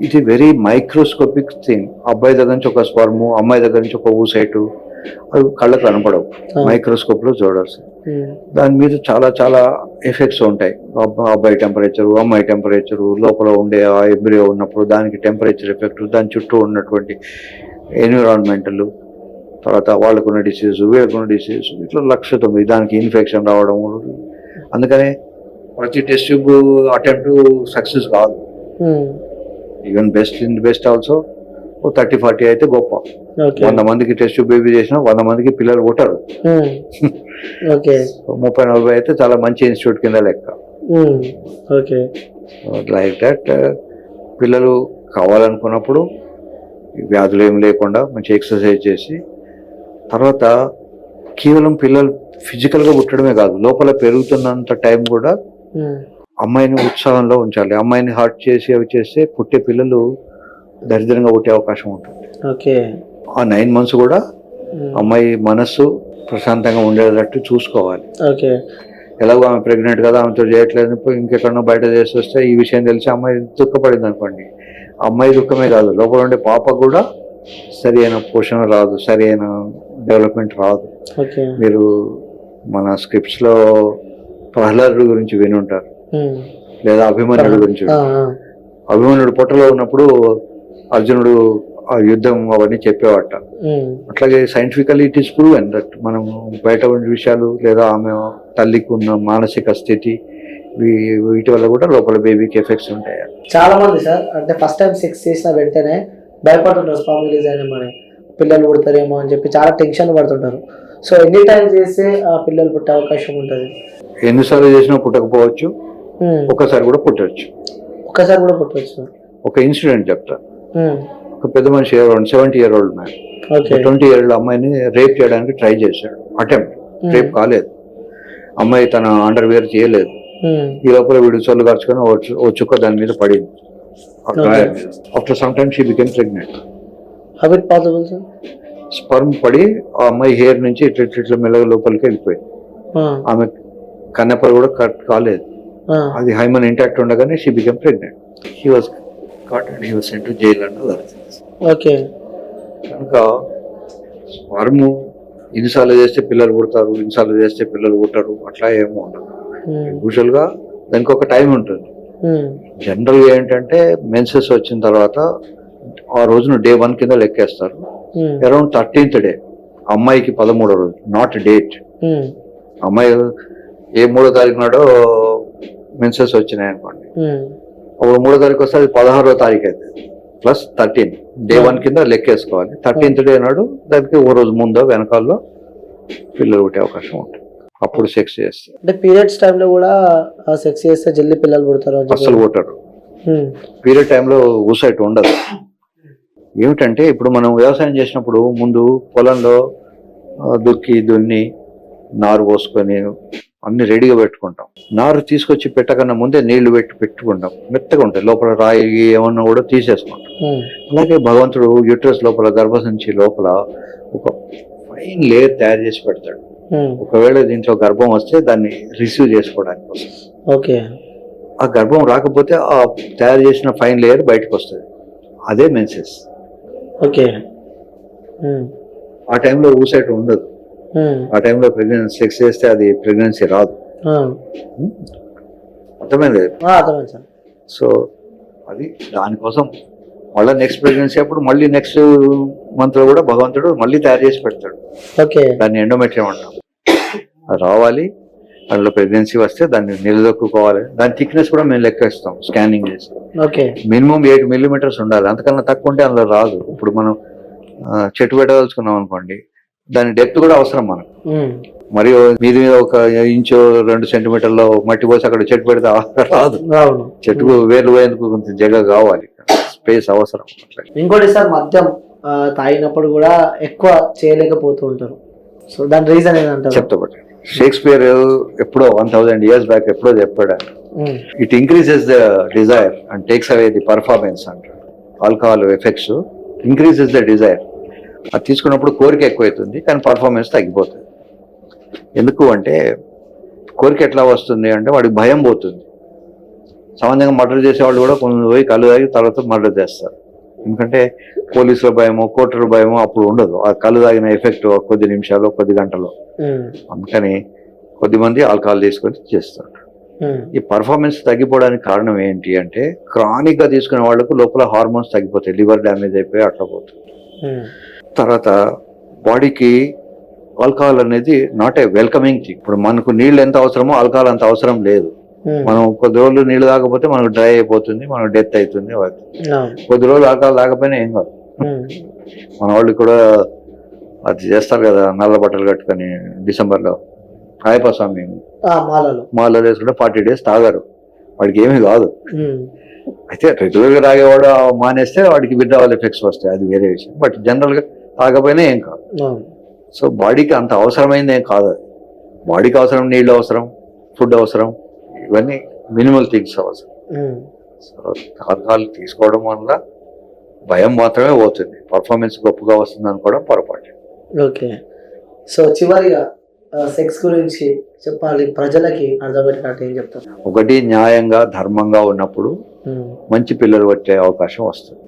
ఇట్ ఈ వెరీ మైక్రోస్కోపిక్ థింగ్. అబ్బాయి దగ్గర నుంచి ఒక స్పర్ము, అమ్మాయి దగ్గర నుంచి ఒక ఊసైటు, అవి కళ్ళకు కనపడవు, మైక్రోస్కోప్ లో చూడాల్సి. దాని మీద చాలా చాలా ఎఫెక్ట్స్ ఉంటాయి. అబ్బాయి టెంపరేచరు, అమ్మాయి టెంపరేచరు, లోపల ఉండే ఆ ఎంబ్రియో ఉన్నప్పుడు దానికి టెంపరేచర్ ఎఫెక్ట్, దాని చుట్టూ ఉన్నటువంటి ఎన్విరాన్మెంటల్, తర్వాత వాళ్ళకున్న డిసీజ్, వీళ్ళకున్న డిసీజ్, ఇట్లా 1,09,000 దానికి ఇన్ఫెక్షన్ రావడం. అందుకనే ప్రతి టెస్ట్ ట్యూబ్ అటెంప్ట్ సక్సెస్ కాదు. ఈవెన్ బెస్ట్ ఆల్సో 30-40 అయితే గొప్ప. 100 మందికి టెస్ట్ ట్యూబ్ బేబీ చేసినా 100 మందికి పిల్లలు పుట్టరు. 30-40 అయితే చాలా మంచి ఇన్స్టిట్యూట్ కింద లెక్క. లైక్ దట్ పిల్లలు కావాలనుకున్నప్పుడు వ్యాధులు ఏమి లేకుండా మంచి ఎక్సర్సైజ్ చేసి, తర్వాత కేవలం పిల్లలు ఫిజికల్ గా పుట్టడమే కాదు, లోపల పెరుగుతున్నంత టైం కూడా అమ్మాయిని ఉత్సాహంలో ఉంచాలి. అమ్మాయిని హార్ట్ చేసి అవి చేస్తే పుట్టే పిల్లలు దరిద్రంగా పుట్టే అవకాశం ఉంటుంది. ఆ 9 months కూడా అమ్మాయి మనస్సు ప్రశాంతంగా ఉండేటట్టు చూసుకోవాలి. ఎలాగో ఆమె ప్రెగ్నెంట్ కదా, ఆమెతో చేయట్లేదు, ఇంకెక్కడో బయట చేసి వస్తే ఈ విషయం తెలిసి అమ్మాయి దుఃఖపడింది అనుకోండి, అమ్మాయి దుఃఖమే కాదు, లోపల ఉండే పాప కూడా సరి అయిన పోషణ రాదు, సరి అయిన డెవలప్మెంట్ రాదు. మీరు మన స్క్రిప్ట్స్ లో ప్రహ్లాదుడి గురించి వినుంటారు, లేదా అభిమన్యుడి గురించి. అభిమన్యుడు పొట్టలో ఉన్నప్పుడు అర్జునుడు ఆ యుద్ధం అవన్నీ చెప్పేవాట. అట్లాగే scientifically it is proven that మనం బయట ఉండే విషయాలు లేదా ఆమె తల్లికి ఉన్న మానసిక స్థితి వీటి వల్ల కూడా లోపల బేబీకి ఎఫెక్ట్స్ ఉంటాయి. చాలా మంది సార్ అంటే ఫస్ట్ టైం సెక్స్ చేసిన వెంటనే భయపడుతుంటారు, స్పామ్ రిలీజ్ అయినా మన పిల్లలు పుడతారేమో అని చెప్పి చాలా టెన్షన్ పడుతుంటారు. సో ఎన్ని టైమ్స్ చేస్తే ఆ పిల్లలు పుట్టే అవకాశం ఉంటుంది? ఎన్నిసార్లు చేసినా పుట్టకపోవచ్చు, ఒక్కసారి కూడా పుట్టవచ్చు. ఒక ఇన్సిడెంట్ చెప్తా. ఒక పెద్ద మనిషి 70 year old man 20 year old అమ్మాయిని రేప్ చేయడానికి ట్రై చేశాడు. అటెంప్ట్, రేప్ కాలేదు. అమ్మాయి తన అండర్ వేర్ చేయలేదు. ఈ లోపల వీడు చొల్లు కార్చుకొని ఓ చుక్క దాని మీద పడింది. After some time she became pregnant. Sperm పడి ఆ అమ్మాయి హెయిర్ నుంచి ఇట్లా మెల్లగా లోపలికి వెళ్ళిపోయింది. ఆమె కన్నెపలు కూడా కట్ కాలేదు. అది హైమన్ ఇంటాక్ట్ ఉండగానే she became pregnant. He was caught and he was sent to jail and other things. కనుక స్పర్మ్ ఇన్నిసార్లు చేస్తే పిల్లలు పుడతారు, ఇన్నిసార్లు చేస్తే పిల్లలు పుట్టరు అట్లా ఏమో ఉండదు. యూజువల్ గా దానికి ఒక టైం ఉంటుంది. జనరల్ గా ఏంటంటే మెన్సెస్ వచ్చిన తర్వాత ఆ రోజున day 1 కింద లెక్కేస్తారు. అరౌండ్ 13th day అమ్మాయికి 13వ రోజు, నాట్ డేట్. అమ్మాయి ఏ 3వ తారీఖు నాడో మెన్సెస్ వచ్చినాయి అనుకోండి, అప్పుడు 3వ తారీఖు వస్తే అది 16వ తారీఖు అయితే ప్లస్ 13 day 1 కింద లెక్కేసుకోవాలి. 13th day నాడు దానికి ఓ రోజు ముందో వెనకాలలో పిల్లలు పుట్టే అవకాశం ఉంటుంది. అప్పుడు సెక్స్ చేస్తే అంటే పీరియడ్స్ టైంలో కూడా సెక్స్ చేస్తే జల్దీ పిల్లలు పుడతారు? అస్సలు పుట్టరు. పీరియడ్ టైంలో ఊసైట్ ఉండదు. ఏమిటంటే ఇప్పుడు మనం వ్యవసాయం చేసినప్పుడు ముందు పొలంలో దున్ని నారు పోసుకొని అన్ని రెడీగా పెట్టుకుంటాం. నారు తీసుకొచ్చి పెట్టకన్నా ముందే నీళ్లు పెట్టుకుంటాం, మెత్తగా ఉంటాయి, లోపల రాయి ఏమన్నా కూడా తీసేసుకుంటాం. అలాగే భగవంతుడు యూట్రస్ లోపల, గర్భసంచి లోపల ఒక ఫైన్ లేయర్ తయారు చేసి పెడతాడు. ఒకవేళ దీంట్లో గర్భం వస్తే దాన్ని రిసీవ్ చేసుకోవడానికి వస్తుంది. ఆ గర్భం రాకపోతే ఆ తయారు చేసిన ఫైన్ లేయర్ బయటకు వస్తుంది, అదే మెన్సెస్. ఆ టైంలో ఊసైట్ ఉండదు. ఆ టైంలో సెక్స్ చేస్తే అది ప్రెగ్నెన్సీ రాదు. అర్థమైంది? సో అది దానికోసం మళ్ళీ నెక్స్ట్ ప్రెగ్నెన్సీ అప్పుడు మళ్ళీ నెక్స్ట్ మంత్ లో కూడా భగవంతుడు మళ్ళీ తయారు చేసి పెడతాడు. దాన్ని ఎండోమెట్రియం అంటాం. అది రావాలి. అందులో ప్రెగ్నెన్సీ వస్తే దాన్ని నిలదొక్కుకోవాలి. దాని థిక్నెస్ కూడా మేము లెక్కిస్తాం స్కానింగ్ చేసి. ఓకే. మినిమం 8 మిల్లీమీటర్స్ ఉండాలి, అంతకన్నా తక్కువ ఉంటే అందులో రాదు. ఇప్పుడు మనం చెట్టు పెట్టదలుచుకున్నాం అనుకోండి, దాని డెప్త్ కూడా అవసరం మనకు. మరియు మీది మీద 1 ఇంచు 2 సెంటీమీటర్లో మట్టి పోసి అక్కడ చెట్టు పెడితే రాదు. చెట్టుకు వేర్లు పోయేందుకు కొంచెం జగ కావాలి, స్పేస్ అవసరం. ఇంకోటి సార్, మద్యం తాగినప్పుడు కూడా ఎక్కువ చేయలేకపోతూ ఉంటారు. సో దాని రీజన్ ఏంటంటే చెప్తాబట్టి షేక్స్పియర్ ఎప్పుడో 1000 years బ్యాక్ ఎప్పుడో చెప్పాడు, it increases the desire and takes away the performance అంటారు. Alcohol effects increases the desire. అది తీసుకున్నప్పుడు కోరిక ఎక్కువైతుంది కానీ పర్ఫార్మెన్స్ తగ్గిపోతుంది. ఎందుకు అంటే కోరిక ఎట్లా వస్తుంది అంటే వాడికి భయం పోతుంది. సామాన్యంగా మర్డర్ చేసేవాళ్ళు కూడా కొంచెం పోయి కళ్ళు తాగి తర్వాత మర్డర్ చేస్తారు. ఎందుకంటే పోలీసుల భయమో కోర్టుల భయమో అప్పుడు ఉండదు. ఆ కళ్ళు తాగిన ఎఫెక్ట్ కొద్ది నిమిషాలు కొద్ది గంటలు. అందుకని కొద్దిమంది ఆల్కహాల్ తీసుకొని చేస్తారు. ఈ పర్ఫార్మెన్స్ తగ్గిపోవడానికి కారణం ఏంటి అంటే క్రానిక్ గా తీసుకునే వాళ్ళకు లోపల హార్మోన్స్ తగ్గిపోతాయి, లివర్ డ్యామేజ్ అయిపోయి అట్లా పోతుంది. తర్వాత బాడీకి ఆల్కహాల్ అనేది నాట్ ఏ వెల్కమింగ్ థింగ్. ఇప్పుడు మనకు నీళ్ళు ఎంత అవసరమో ఆల్కహాల్ అంత అవసరం లేదు. మనం కొద్ది రోజులు నీళ్లు తాగకపోతే మనకు డ్రై అయిపోతుంది, మనకు డెత్ అవుతుంది. కొద్ది రోజులు ఆల్కహాల్ తాగకపోయినా ఏం కాదు. మన వాళ్ళు కూడా అది చేస్తారు కదా, నల్ల బట్టలు కట్టుకొని డిసెంబర్లో అయ్యప్ప స్వామి మాలలో వేసుకుంటే 40 days తాగారు, వాడికి ఏమీ కాదు. అయితే రెగ్యులర్ గా తాగేవాడు మానేస్తే వాడికి విత్డ్రావల్ ఎఫెక్ట్స్ వస్తాయి, అది వేరే విషయం. బట్ జనరల్ గా తాగపోయినా ఏం కాదు. సో బాడీకి అంత అవసరమైంది ఏం కాదు. అది బాడీకి అవసరం నీళ్ళు అవసరం, ఫుడ్ అవసరం, ఇవన్నీ మినిమల్ థింగ్స్ అవసరం. సో ఆల్కహాల్ తీసుకోవడం వల్ల భయం మాత్రమే పోతుంది, పర్ఫార్మెన్స్ గొప్పగా వస్తుంది అనుకోవడం పొరపాటు. ఓకే. సో చివరిగా సెక్స్ గురించి చెప్పాలి ప్రజలకి అర్థమయ్యేటట్టు ఏం చెప్తారు? ఒకటి, న్యాయంగా ధర్మంగా ఉన్నప్పుడు మంచి పిల్లలు వచ్చే అవకాశం వస్తుంది.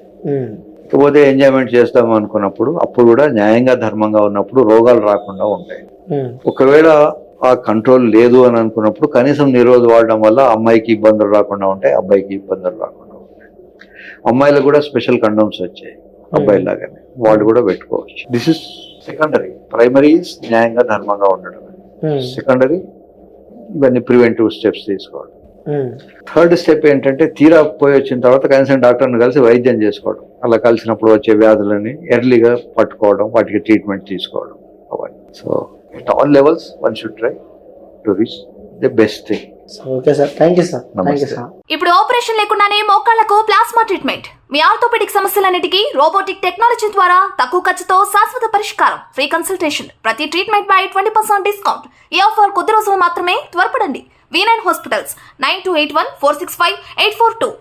ఇకపోతే ఎంజాయ్మెంట్ చేస్తాం అనుకున్నప్పుడు అప్పుడు కూడా న్యాయంగా ధర్మంగా ఉన్నప్పుడు రోగాలు రాకుండా ఉంటాయి. ఒకవేళ ఆ కంట్రోల్ లేదు అని అనుకున్నప్పుడు కనీసం నిరోధ వాడడం వల్ల అమ్మాయికి ఇబ్బందులు రాకుండా ఉంటాయి, అబ్బాయికి ఇబ్బందులు రాకుండా ఉంటాయి. అమ్మాయిలకు కూడా స్పెషల్ కండోమ్స్ వచ్చాయి అబ్బాయి లాగానే, వాడు కూడా పెట్టుకోవచ్చు. This is secondary. ప్రైమరీ న్యాయంగా ధర్మంగా ఉండడం, సెకండరీ ఇవన్నీ ప్రివెంటివ్ స్టెప్స్ తీసుకోవడం. థర్డ్ స్టెప్ ఏంటంటే తీరా పోయి వచ్చిన తర్వాత కనీసం డాక్టర్ని కలిసి వైద్యం చేసుకోవడం. అలా కలిసినప్పుడు వచ్చే వ్యాధులని ఎర్లీగా పట్టుకోవడం, వాటికి ట్రీట్మెంట్ తీసుకోవడం, అవన్నీ. So at all levels one should try to reach the best thing. Okay sir, thank you sir. ఇప్పుడు ఆపరేషన్ లేకుండానే మోకాళ్లకు ప్లాస్మా ట్రీట్మెంట్. మీ ఆర్థోపెడిక్ సమస్యలన్నిటికీ రోబోటిక్ టెక్నాలజీ ద్వారా తక్కువ ఖర్చుతో శాశ్వత పరిష్కారం. ఫ్రీ కన్సల్టేషన్, ప్రతి ట్రీట్మెంట్ పై 20% డిస్కౌంట్. ఈ ఆఫర్ కొద్ది రోజులు మాత్రమే, త్వరపడండి. V9 hospitals 9281465842.